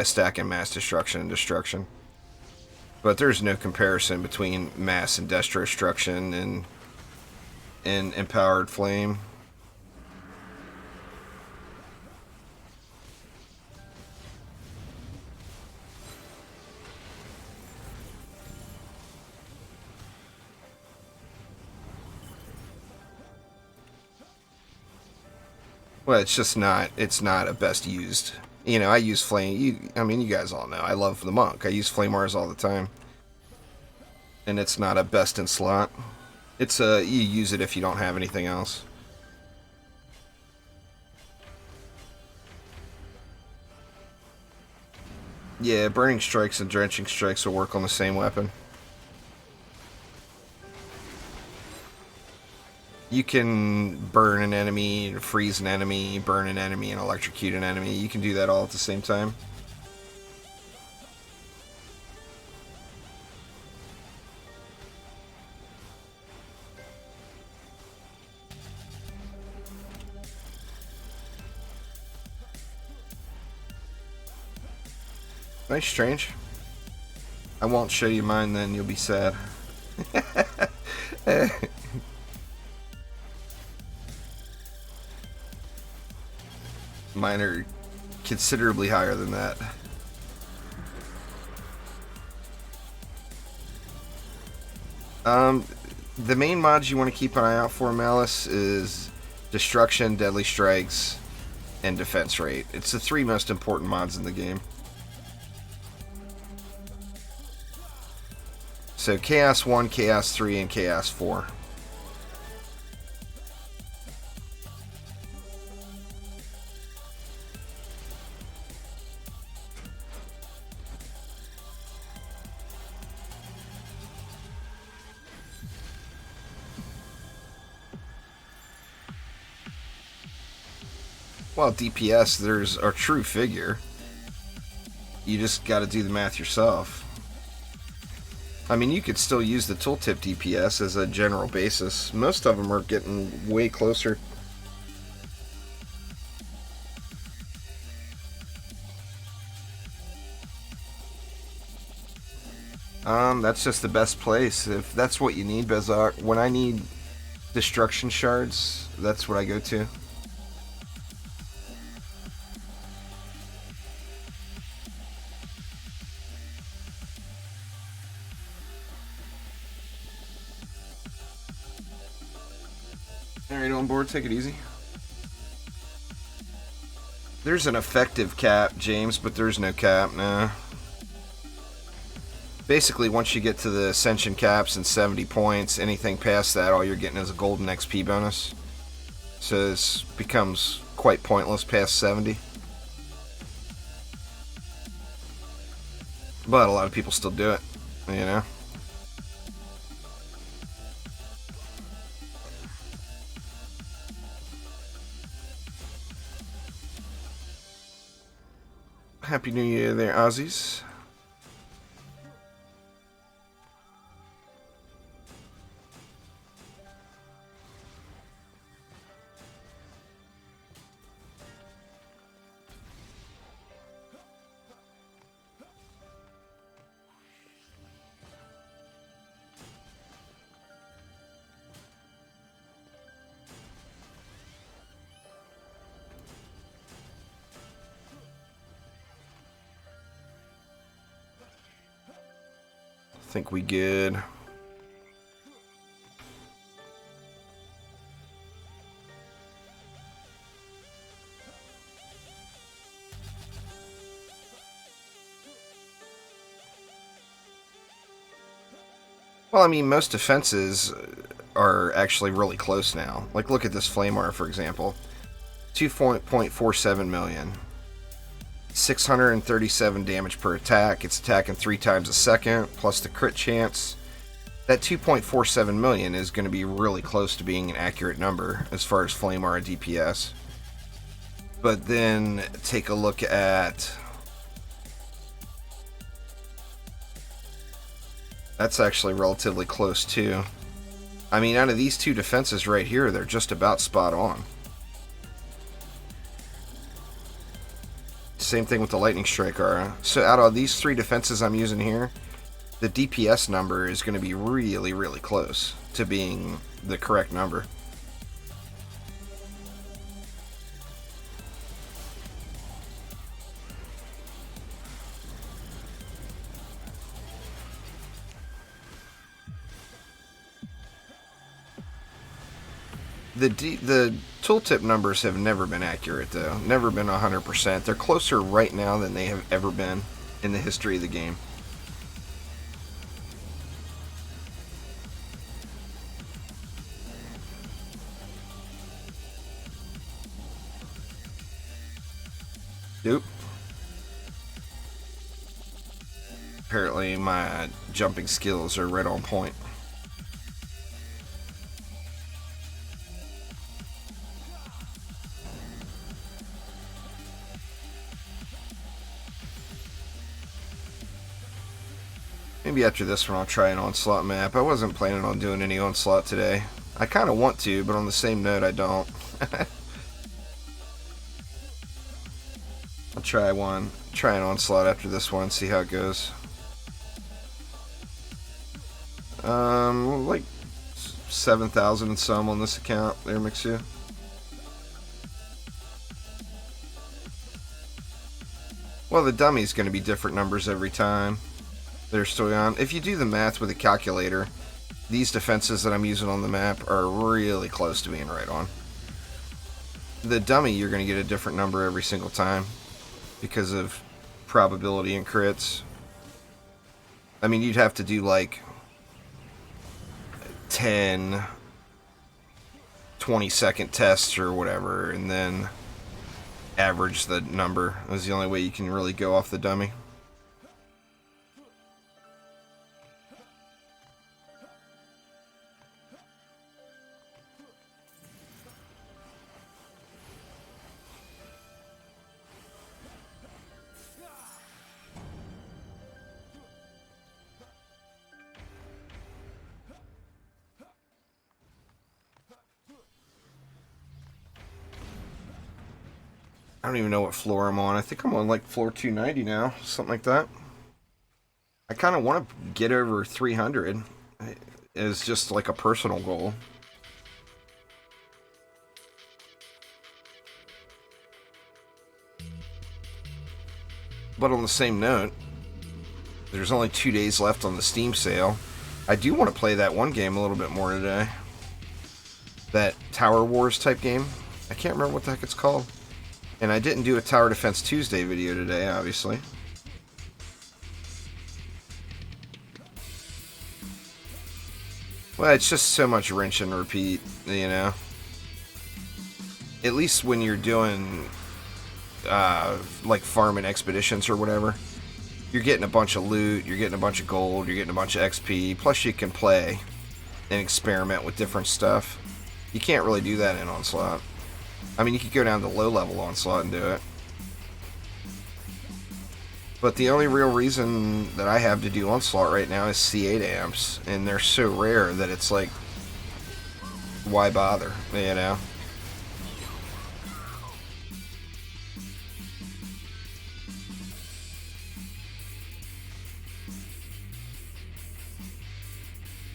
stacking mass destruction and destruction. But there's no comparison between mass and destruction and empowered flame. Well, it's just not, it's not a best used. You know, I use flame, I mean, you guys all know, I love the monk. I use flame Mars all the time. And it's not a best in slot. It's a, you use it if you don't have anything else. Yeah, burning strikes and drenching strikes will work on the same weapon. You can burn an enemy, freeze an enemy, burn an enemy, and electrocute an enemy. You can do that all at the same time. Nice, strange. I won't show you mine then, you'll be sad. Mine are considerably higher than that. The main mods you want to keep an eye out for, Malice, is Destruction, Deadly Strikes, and Defense Rate. It's the 3 most important mods in the game. So Chaos 1, Chaos 3, and Chaos 4. Well, DPS, there's a true figure. You just got to do the math yourself. I mean, you could still use the tooltip DPS as a general basis. Most of them are getting way closer. That's just the best place. If that's what you need, Bezak. When I need destruction shards, that's what I go to. Alright, on board, take it easy. There's an effective cap, James, but there's no cap, nah. Basically, once you get to the Ascension caps and 70 points, anything past that, all you're getting is a golden XP bonus. So this becomes quite pointless past 70. But a lot of people still do it, you know? Happy New Year there, Aussies. Think we good. Well, I mean, most defenses are actually really close now. Like, look at this Flamar, for example. 2.47 million. 637 damage per attack. It's attacking 3 times a second, plus the crit chance. That 2.47 million is going to be really close to being an accurate number as far as Flamar DPS. But then take a look at... That's actually relatively close too. I mean, out of these 2 defenses right here, they're just about spot on. Same thing with the Lightning Strike Aura. So out of these 3 defenses I'm using here, the DPS number is going to be really, really close to being the correct number. The tooltip numbers have never been accurate, though. Never been 100%. They're closer right now than they have ever been in the history of the game. Nope. apparently my jumping skills are right on point. Maybe after this one I'll try an Onslaught map. I wasn't planning on doing any Onslaught today. I kind of want to, but on the same note I don't. I'll try an Onslaught after this one, see how it goes. Like 7,000 and some on this account there, Mixu. Well, the dummy's going to be different numbers every time. They're still on. If you do the math with a calculator, these defenses that I'm using on the map are really close to being right on. The dummy, you're going to get a different number every single time because of probability and crits. I mean, you'd have to do like 10, 20-second tests or whatever, and then average the number. That's the only way you can really go off the dummy. I don't even know what floor I'm on. I think I'm on like floor 290 now, something like that. I kind of want to get over 300 as just like a personal goal. But on the same note, there's only 2 days left on the Steam sale. I do want to play that one game a little bit more today. That Tower Wars type game. I can't remember what the heck it's called. And I didn't do a Tower Defense Tuesday video today, obviously. Well, it's just so much rinse and repeat, you know. At least when you're doing, like, farming expeditions or whatever. You're getting a bunch of loot, you're getting a bunch of gold, you're getting a bunch of XP. Plus you can play and experiment with different stuff. You can't really do that in Onslaught. I mean, you could go down to low-level Onslaught and do it. But the only real reason that I have to do Onslaught right now is C8 amps. And they're so rare that it's like, why bother, you know?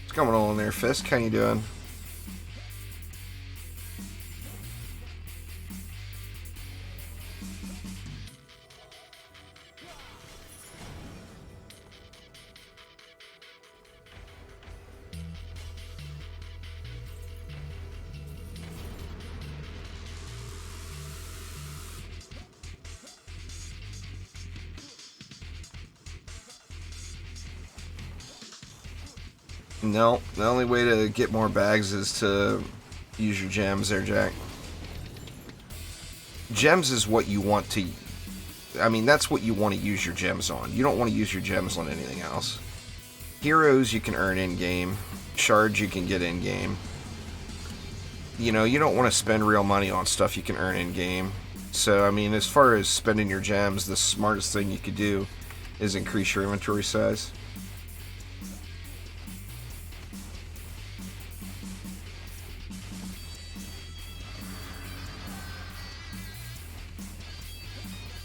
What's going on there, Fisk? How you doing? No, the only way to get more bags is to use your gems there, Jack. Gems is what you want to... I mean, that's what you want to use your gems on. You don't want to use your gems on anything else. Heroes you can earn in-game. Shards you can get in-game. You know, you don't want to spend real money on stuff you can earn in-game. So, I mean, as far as spending your gems, the smartest thing you could do is increase your inventory size.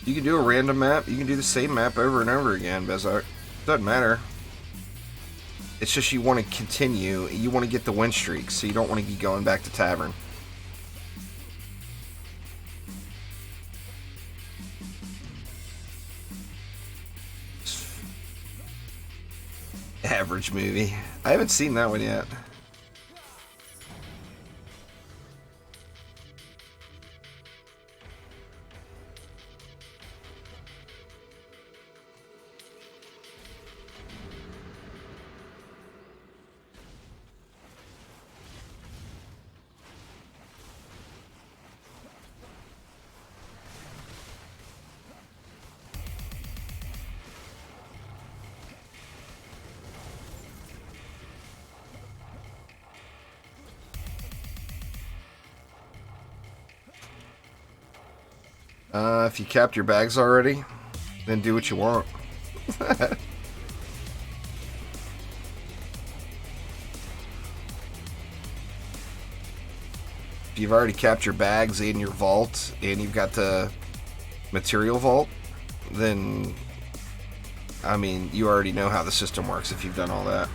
You can do a random map. You can do the same map over and over again, Bezark. Doesn't matter. It's just you want to continue. You want to get the win streak, so you don't want to be going back to Tavern. Average movie. I haven't seen that one yet. If you capped your bags already, then do what you want. If you've already capped your bags in your vault and you've got the material vault, then, I mean, you already know how the system works if you've done all that.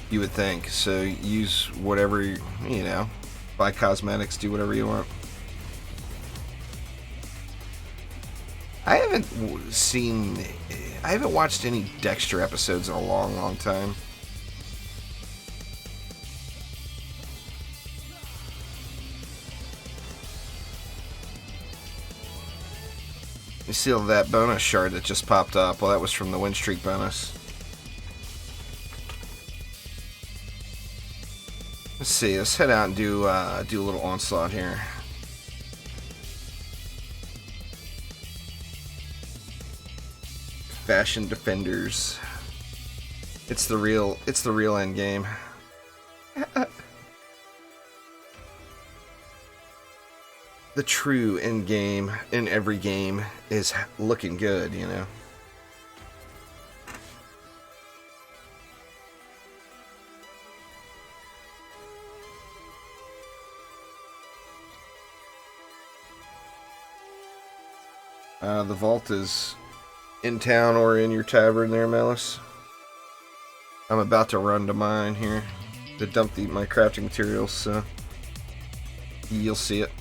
You would think. So use whatever, you know, buy cosmetics, do whatever you want. I haven't watched any Dexter episodes in a long, long time. You see all that bonus shard that just popped up? Well, that was from the win streak bonus. Let's see. Let's head out and do a little Onslaught here. Fashion Defenders. It's the real end game. The true end game in every game is looking good, you know. The vault is in town or in your tavern there, Malice. I'm about to run to mine here to dump my crafting materials, so you'll see it.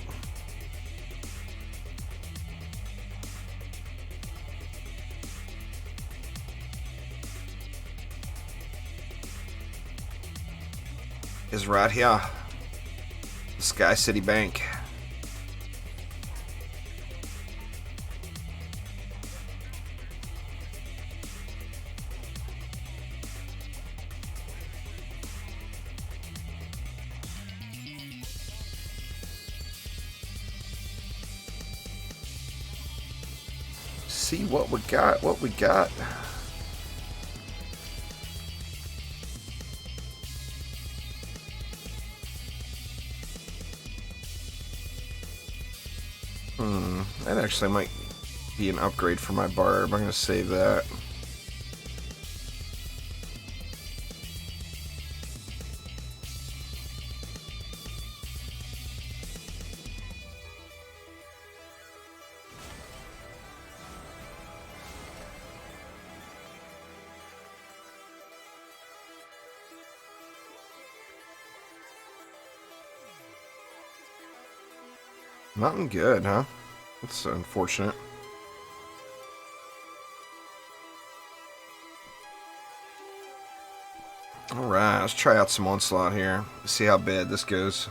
Is right here. The Sky City Bank. See what we got. That actually might be an upgrade for my barb. I'm going to save that. Nothing good, huh? That's unfortunate. Alright, let's try out some Onslaught here. See how bad this goes.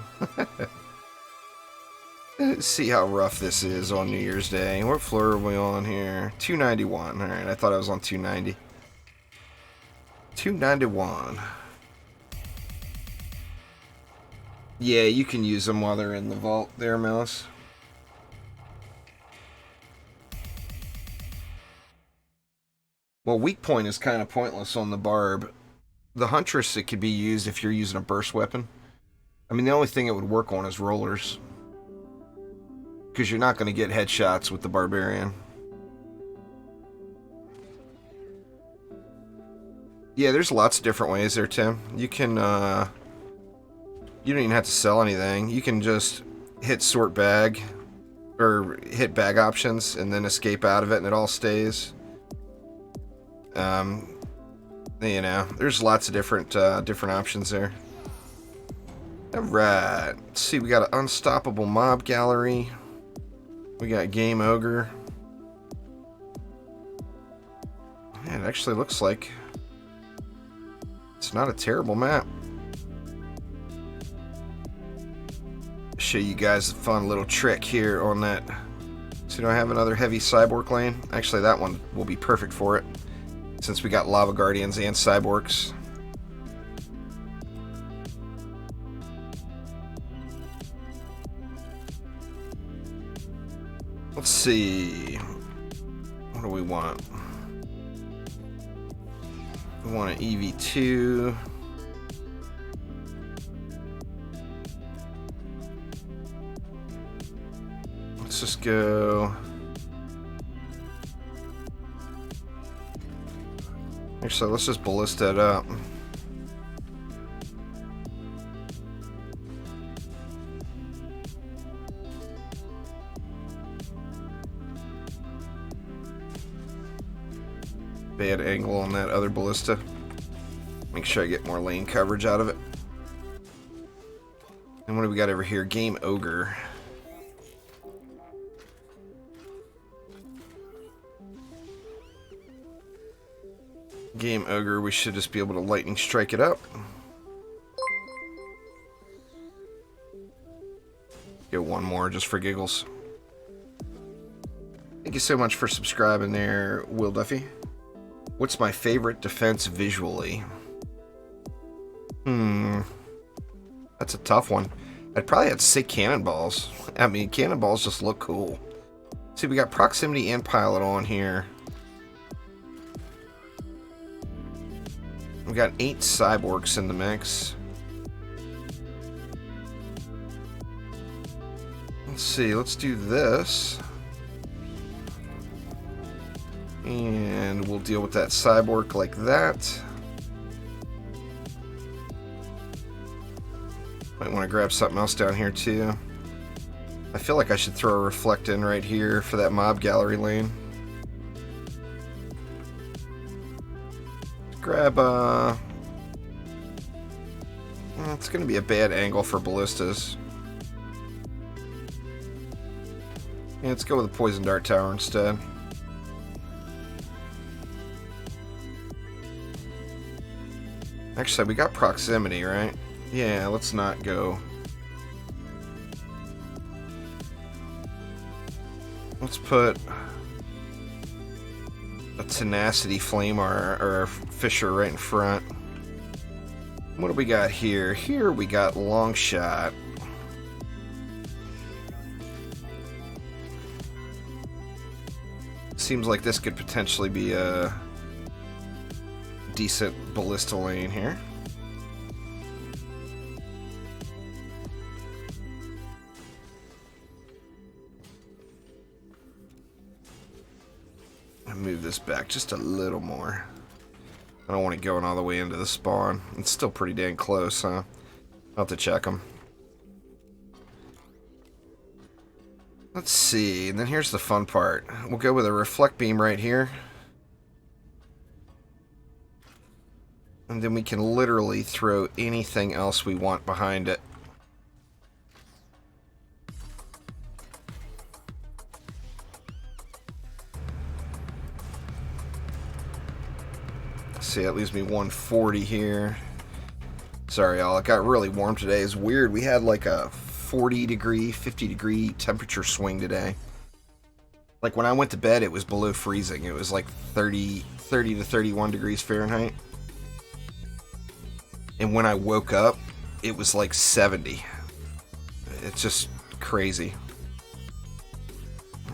See how rough this is on New Year's Day. What floor are we on here? 291. Alright, I thought I was on 290. 291. Yeah, you can use them while they're in the vault there, Malice. Well, weak point is kind of pointless on the barb. The Huntress, it could be used if you're using a burst weapon. I mean, the only thing it would work on is rollers. Because you're not going to get headshots with the Barbarian. Yeah, there's lots of different ways there, Tim. You can, you don't even have to sell anything. You can just hit sort bag, or hit bag options, and then escape out of it, and it all stays. You know, there's lots of different options there. Alright, let's see, we got an unstoppable mob gallery. We got Game Ogre. Man, it actually looks like it's not a terrible map. Show you guys a fun little trick here on that. So you don't have another heavy cyborg lane. Actually, that one will be perfect for it, since we got Lava Guardians and Cyborgs. Let's see. What do we want? We want an EV2. just go... Actually, let's just ballista it up. Bad angle on that other ballista. Make sure I get more lane coverage out of it. And what do we got over here? Game Ogre. Game Ogre, we should just be able to lightning strike it up. Get one more just for giggles. Thank you so much for subscribing there, Will Duffy. What's my favorite defense visually? That's a tough one. I'd probably have to say cannonballs. I mean, cannonballs just look cool. See, we got proximity and pilot on here. We got 8 cyborgs in the mix. Let's see, let's do this. And we'll deal with that cyborg like that. Might want to grab something else down here too. I feel like I should throw a reflect in right here for that mob gallery lane. Grab it's gonna be a bad angle for ballistas. Yeah, let's go with a poison dart tower instead. Actually, we got proximity, right? Yeah, let's not go. Let's put a tenacity flame or fisher right in front. What do we got here? Here we got long shot. Seems like this could potentially be a decent ballista lane here. Move this back just a little more. I don't want it going all the way into the spawn. It's still pretty dang close, huh? I'll have to check them. Let's see, and then here's the fun part. We'll go with a reflect beam right here. And then we can literally throw anything else we want behind it. See, that leaves me 140 here. Sorry, y'all. It got really warm today. It's weird. We had like a 40 degree, 50 degree temperature swing today. Like when I went to bed, it was below freezing. It was like 30 to 31 degrees Fahrenheit. And when I woke up, it was like 70. It's just crazy.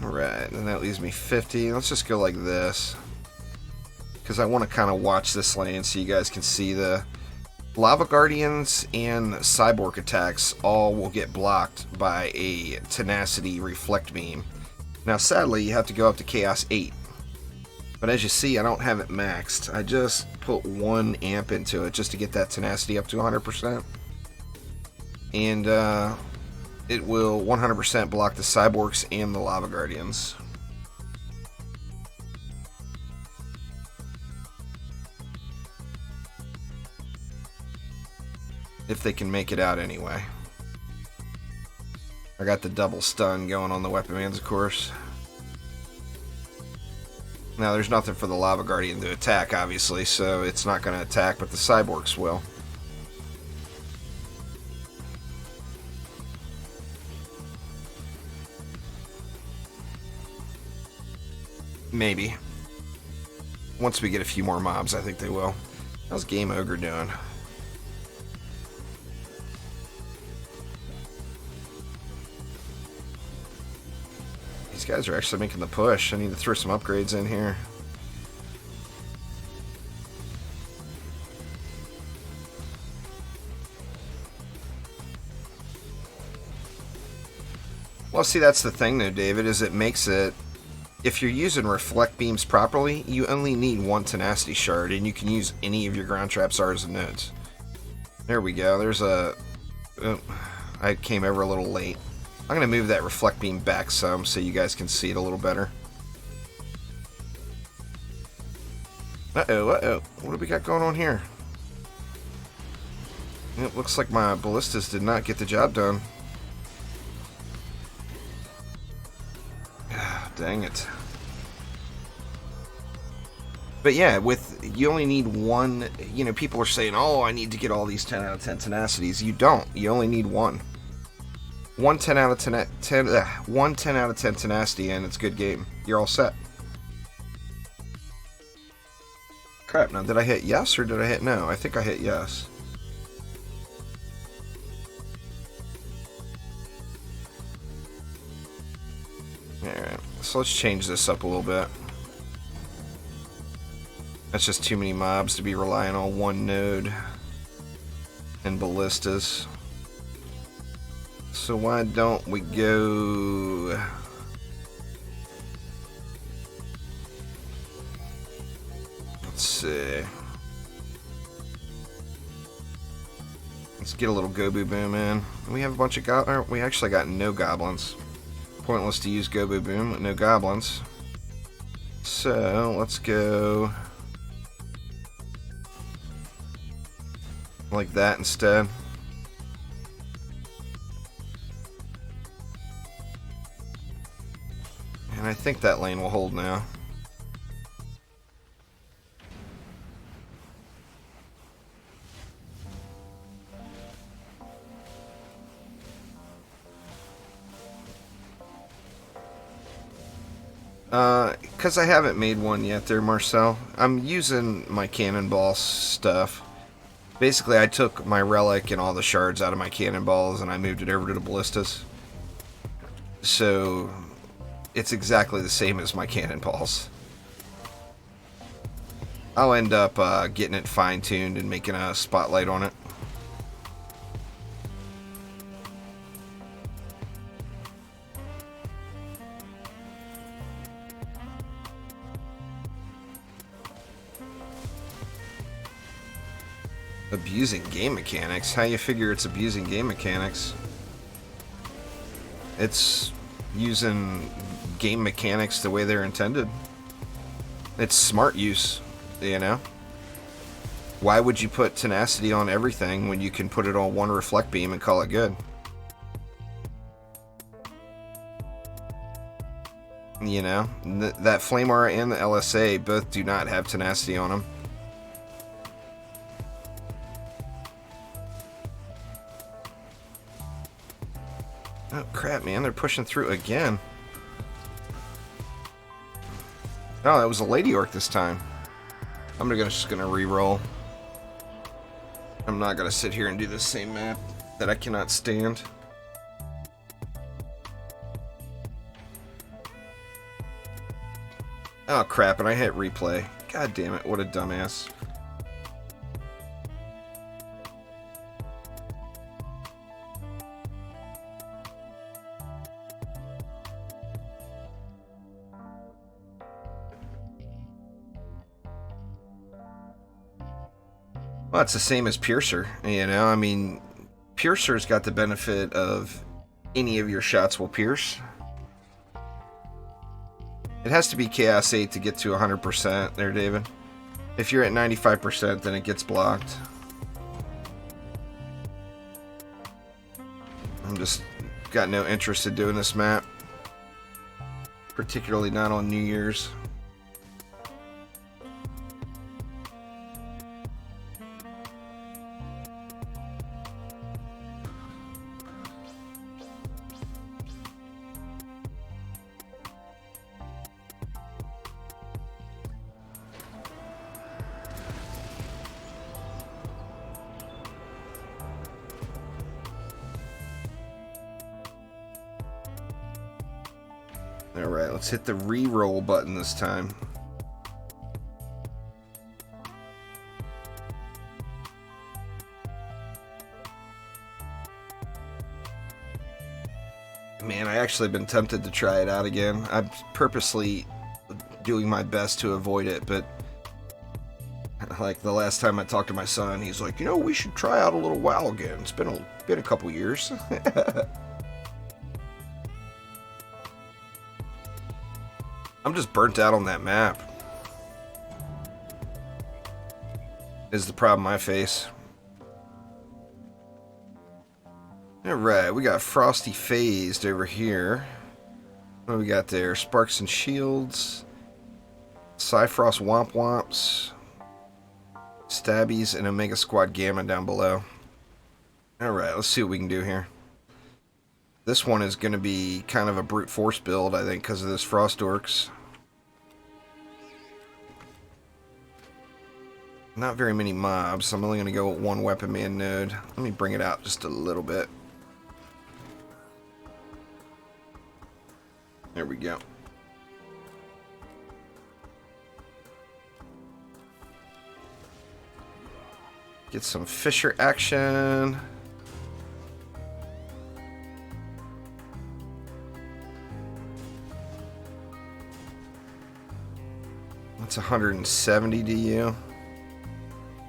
Alright, and that leaves me 50. Let's just go like this. Because I want to kind of watch this lane so you guys can see the Lava Guardians and Cyborg attacks all will get blocked by a Tenacity Reflect Beam. Now sadly you have to go up to Chaos 8. But as you see, I don't have it maxed. I just put 1 amp into it just to get that Tenacity up to 100%. And it will 100% block the Cyborgs and the Lava Guardians. If they can make it out anyway. I got the double stun going on the weapon mans, of course. Now there's nothing for the Lava Guardian to attack, obviously, so it's not going to attack, but the Cyborgs will. Maybe. Once we get a few more mobs, I think they will. How's Game Ogre doing? These guys are actually making the push. I need to throw some upgrades in here. Well, see, that's the thing, though, David, is it makes it... If you're using reflect beams properly, you only need one tenacity shard, and you can use any of your ground traps, artisan nodes. There we go. There's a... Oh, I came over a little late. I'm going to move that reflect beam back some so you guys can see it a little better. Uh-oh, uh-oh. What do we got going on here? It looks like my ballistas did not get the job done. Dang it. But yeah, you only need one, you know, people are saying, oh, I need to get all these 10 out of 10 tenacities. You don't. You only need one. One 10 out of 10 tenacity and it's good game. You're all set. Crap, now did I hit yes or did I hit no? I think I hit yes. Alright, so let's change this up a little bit. That's just too many mobs to be relying on one node and ballistas. So why don't we go... Let's see. Let's get a little Gobu Boom in. We have a bunch of goblins. We actually got no goblins. Pointless to use Gobu Boom with no goblins. So let's go like that instead. And I think that lane will hold now. Because I haven't made one yet there, Marcel. I'm using my cannonball stuff. Basically, I took my relic and all the shards out of my cannonballs and I moved it over to the ballistas. So, it's exactly the same as my cannonballs. I'll end up getting it fine-tuned and making a spotlight on it. Abusing game mechanics? How you figure it's abusing game mechanics? It's using game mechanics the way they're intended. It's smart use, you know? Why would you put tenacity on everything when you can put it on one reflect beam and call it good? You know? That Flame Aura and the LSA both do not have tenacity on them. Oh crap, man, they're pushing through again. Oh, that was a Lady Orc this time. I'm just gonna re-roll. I'm not gonna sit here and do the same map that I cannot stand. Oh crap, and I hit replay. God damn it, what a dumbass. Well, it's the same as Piercer, you know, I mean, Piercer's got the benefit of any of your shots will pierce. It has to be Chaos 8 to get to 100% there, David. If you're at 95%, then it gets blocked. I'm just got no interest in doing this map. Particularly not on New Year's. Alright, let's hit the re-roll button this time. Man, I actually been tempted to try it out again. I'm purposely doing my best to avoid it, but like the last time I talked to my son, he's like, you know, we should try out a little WoW again. It's been a couple years. I'm just burnt out on that map. Is the problem I face. Alright, we got Frosty Phased over here. What do we got there? Sparks and Shields. Cyfrost Womp Womps. Stabbies and Omega Squad Gamma down below. Alright, let's see what we can do here. This one is going to be kind of a brute force build, I think, because of this Frost Orcs. Not very many mobs, so I'm only going to go with one weapon man node. Let me bring it out just a little bit. There we go. Get some Fisher action. That's 170 DU.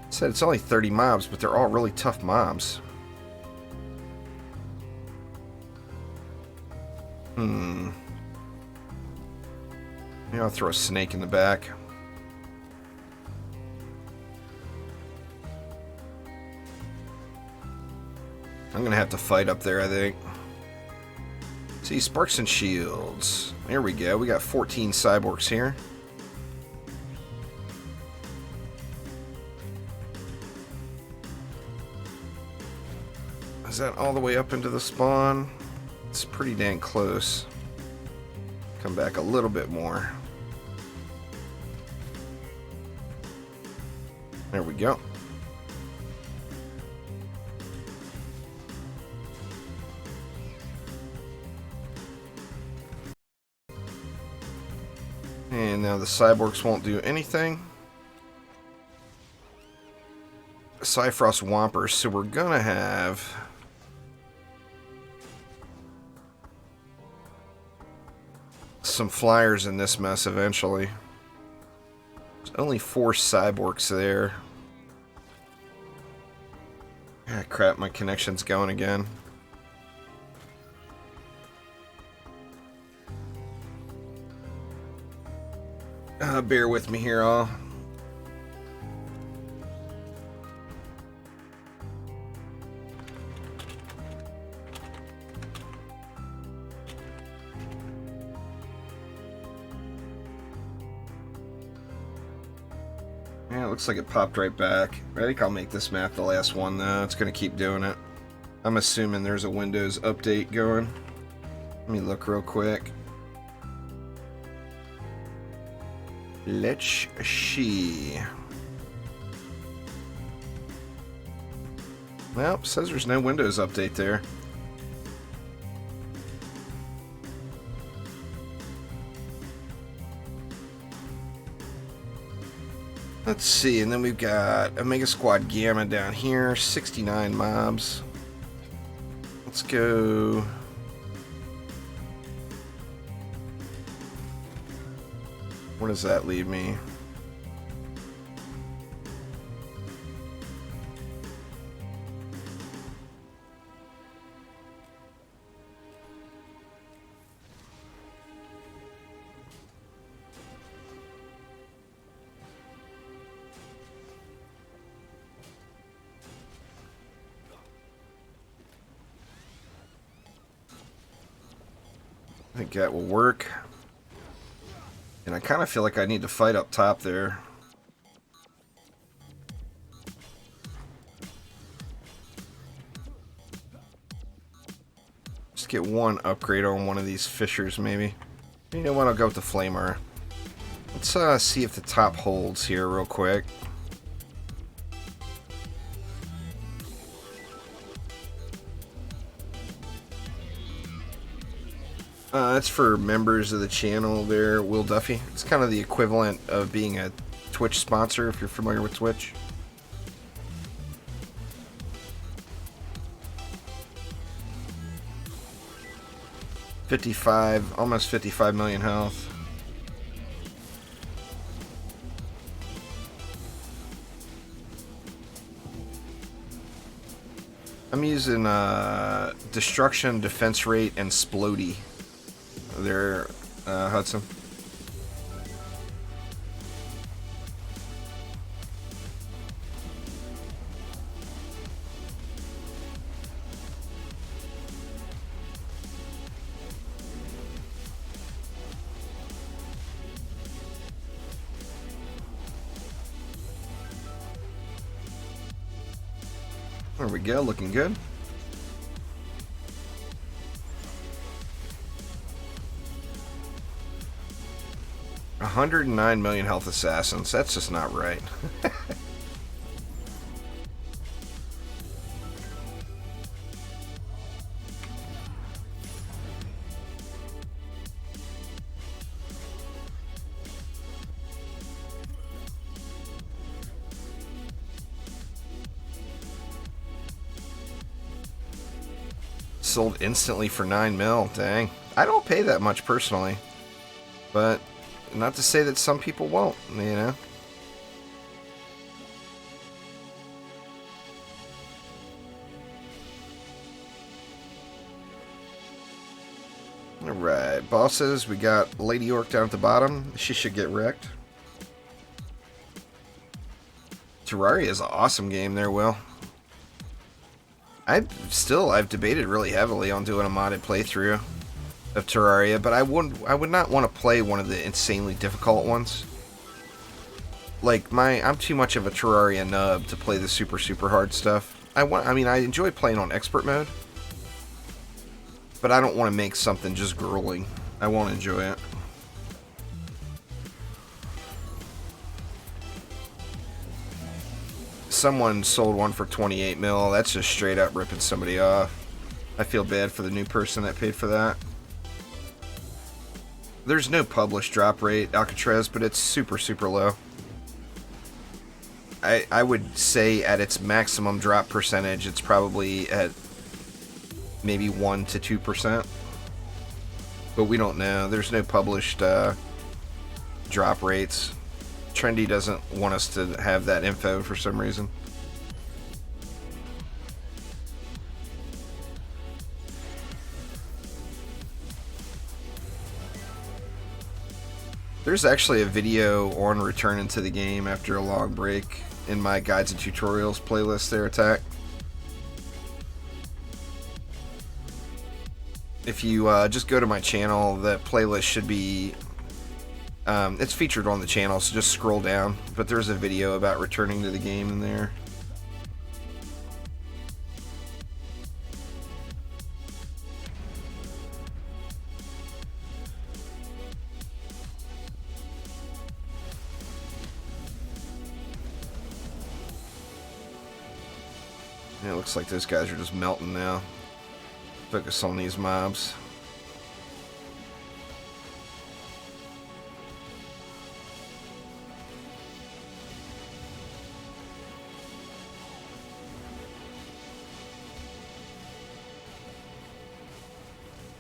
Said it's only 30 mobs, but they're all really tough mobs. Maybe I'll throw a snake in the back. I'm gonna have to fight up there, I think. See, Sparks and Shields. There we go. We got 14 cyborgs here. Is that all the way up into the spawn? It's pretty dang close. Come back a little bit more. There we go. And now the cyborgs won't do anything. Cyfrost Whompers, so we're gonna have some flyers in this mess eventually. There's only 4 cyborgs there. Ah, crap, my connection's going again. Bear with me here, all. Yeah, it looks like it popped right back. I think I'll make this map the last one, though. It's going to keep doing it. I'm assuming there's a Windows update going. Let me look real quick. Let's see. Well, says there's no Windows update there. Let's see, and then we've got Omega Squad Gamma down here, 69 mobs. Let's go. Where does that leave me? I think that will work. And I kind of feel like I need to fight up top there. Just get one upgrade on one of these fishers, maybe. You know what? I'll go with the Flamer. Let's see if the top holds here real quick. That's for members of the channel there, Will Duffy. It's kind of the equivalent of being a Twitch sponsor, if you're familiar with Twitch. 55, almost 55 million health. I'm using destruction, defense rate, and splody. There, Hudson. There we go, looking good. $109 million health assassins. That's just not right. Sold instantly for 9 mil. Dang. I don't pay that much personally, but not to say that some people won't, you know. Alright, bosses. We got Lady Orc down at the bottom. She should get wrecked. Terraria is an awesome game there, Will. I've debated really heavily on doing a modded playthrough of Terraria, but I would not want to play one of the insanely difficult ones. Like I'm too much of a Terraria nub to play the super hard stuff. I mean I enjoy playing on expert mode, but I don't want to make something just grueling. I won't enjoy it. Someone sold one for 28 mil. That's just straight up ripping somebody off. I feel bad for the new person that paid for that. There's no published drop rate, Alcatraz, but it's super low. I would say at its maximum drop percentage, it's probably at maybe 1 to 2%. But we don't know. There's no published drop rates. Trendy doesn't want us to have that info for some reason. There's actually a video on returning to the game after a long break in my guides and tutorials playlist there, Attack. If you just go to my channel, the playlist should be it's featured on the channel, so just scroll down. But there's a video about returning to the game in there. Yeah, it looks like those guys are just melting now. Focus on these mobs.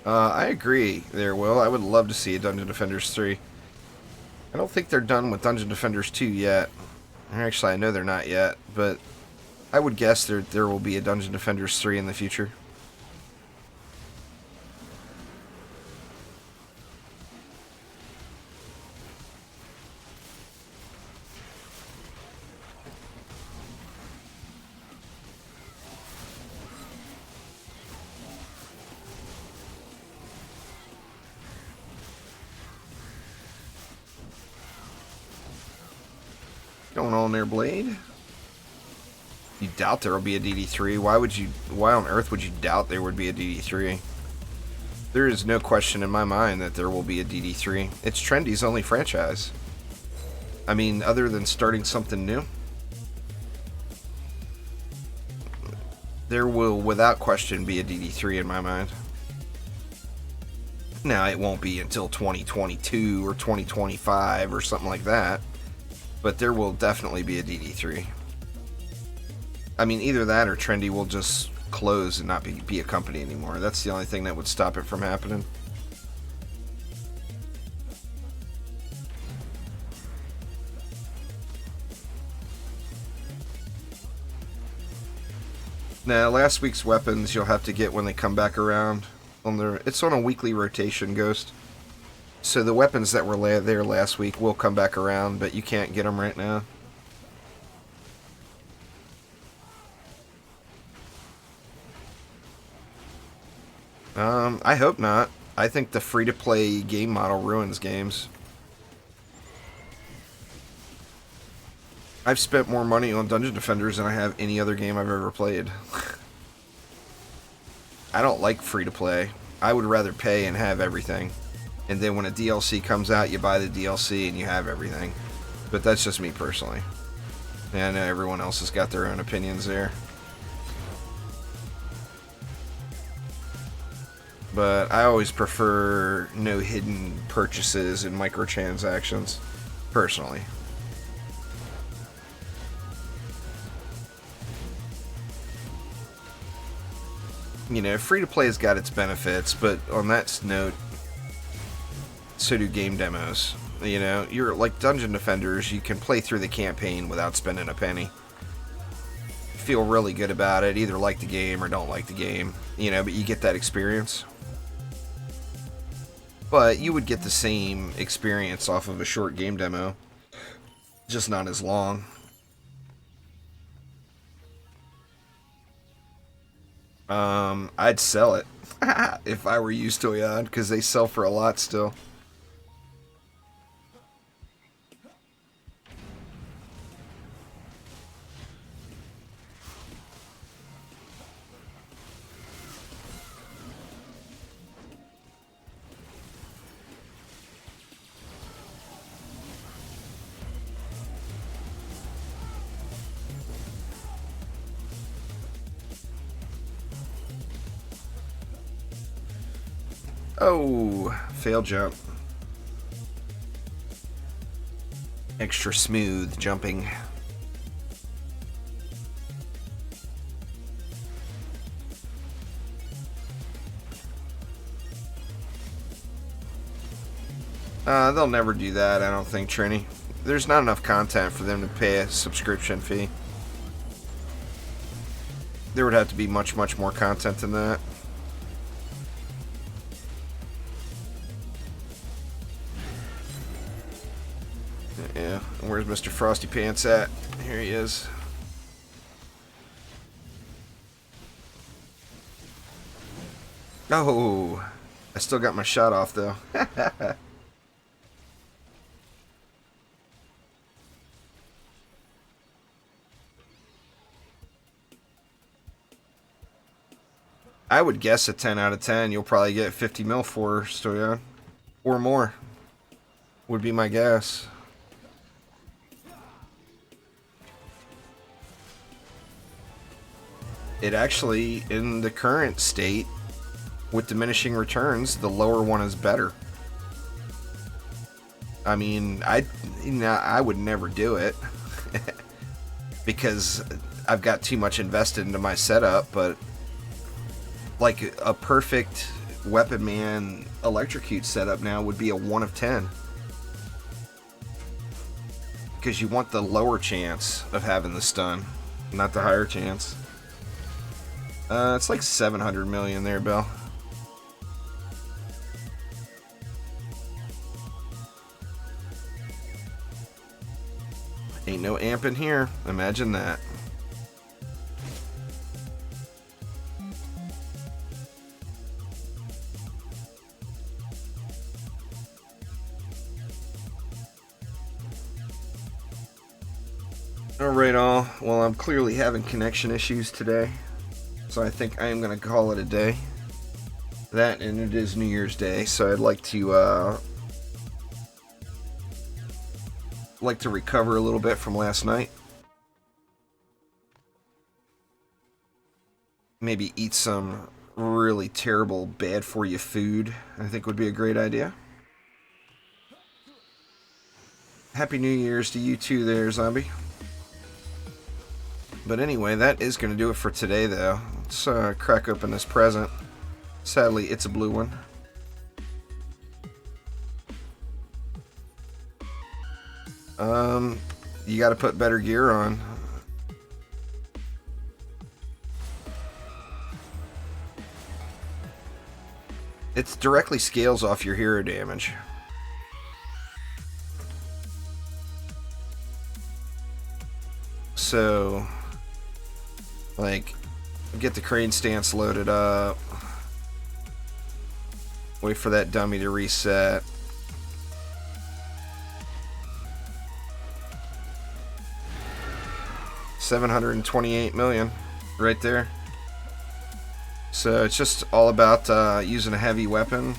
I agree there, Will. I would love to see a Dungeon Defenders 3. I don't think they're done with Dungeon Defenders 2 yet. Actually, I know they're not yet, but I would guess there will be a Dungeon Defenders 3 in the future. Going on there, Blade? You doubt there will be a DD3? Why on earth would you doubt there would be a DD3? There is no question in my mind that there will be a DD3. It's Trendy's only franchise. I mean, other than starting something new, there will without question be a DD3 in my mind. Now, it won't be until 2022 or 2025 or something like that, but there will definitely be a DD3. I mean, either that or Trendy will just close and not be a company anymore. That's the only thing that would stop it from happening. Now, last week's weapons you'll have to get when they come back around. It's on a weekly rotation, Ghost. So the weapons that were there last week will come back around, but you can't get them right now. I hope not. I think the free-to-play game model ruins games. I've spent more money on Dungeon Defenders than I have any other game I've ever played. I don't like free-to-play. I would rather pay and have everything. And then when a DLC comes out, you buy the DLC and you have everything. But that's just me personally. And I know everyone else has got their own opinions there. But I always prefer no hidden purchases and microtransactions, personally. You know, free-to-play has got its benefits, but on that note, so do game demos. You know, you're like Dungeon Defenders, you can play through the campaign without spending a penny. Feel really good about it, either like the game or don't like the game, you know, but you get that experience. But you would get the same experience off of a short game demo, just not as long. I'd sell it if I were used to Toyad, because they sell for a lot still. Oh, fail jump. Extra smooth jumping. They'll never do that, I don't think, Trini. There's not enough content for them to pay a subscription fee. There would have to be much, much more content than that. Yeah, where's Mr. Frosty Pants at? Here he is. Oh, I still got my shot off though. I would guess a 10 out of 10 you'll probably get 50 mil for, Stoyan. Or more. Would be my guess. It actually, in the current state, with diminishing returns, the lower one is better. I mean, I would never do it because I've got too much invested into my setup, but like a perfect Weapon Man electrocute setup now would be a 1 of 10. Because you want the lower chance of having the stun, not the higher chance. It's like 700 million there, Bill. Ain't no amp in here. Imagine that. Alright all, well I'm clearly having connection issues today, so I think I am going to call it a day. That, and it is New Year's Day, so I'd like to recover a little bit from last night. Maybe eat some really terrible, bad for you food, I think would be a great idea. Happy New Year's to you too there, Zombie. But anyway, that is going to do it for today, though. Let's crack open this present. Sadly, it's a blue one. You got to put better gear on. It directly scales off your hero damage. So, like, get the crane stance loaded up. Wait for that dummy to reset. $728 million right there. So it's just all about using a heavy weapon,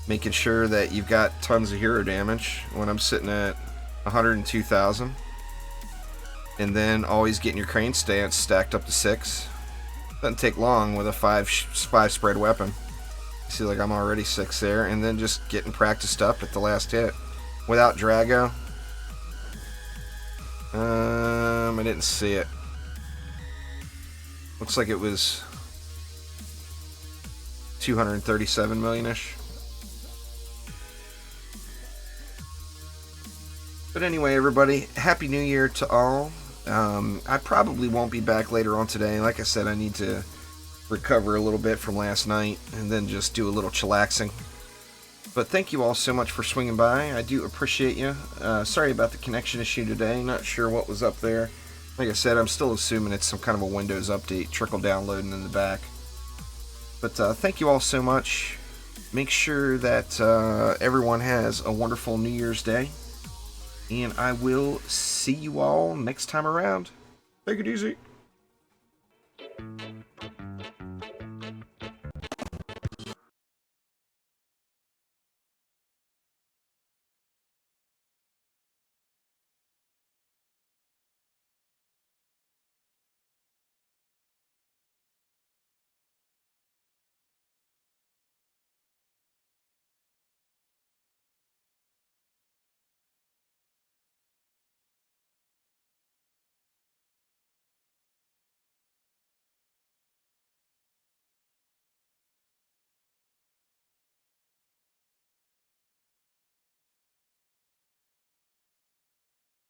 making sure that you've got tons of hero damage. When I'm sitting at 102,000, and then always getting your crane stance stacked up to 6. Doesn't take long with a 5 spread weapon. See, like, I'm already 6 there, and then just getting practiced up at the last hit without Drago. I didn't see it. Looks like it was 237 million-ish. But anyway, everybody, Happy New Year to all. I probably won't be back later on today. Like I said, I need to recover a little bit from last night and then just do a little chillaxing. But thank you all so much for swinging by. I do appreciate you. Sorry about the connection issue today. Not sure what was up there. Like I said, I'm still assuming it's some kind of a Windows update, trickle downloading in the back. But thank you all so much. Make sure that everyone has a wonderful New Year's Day. And I will see you all next time around. Take it easy.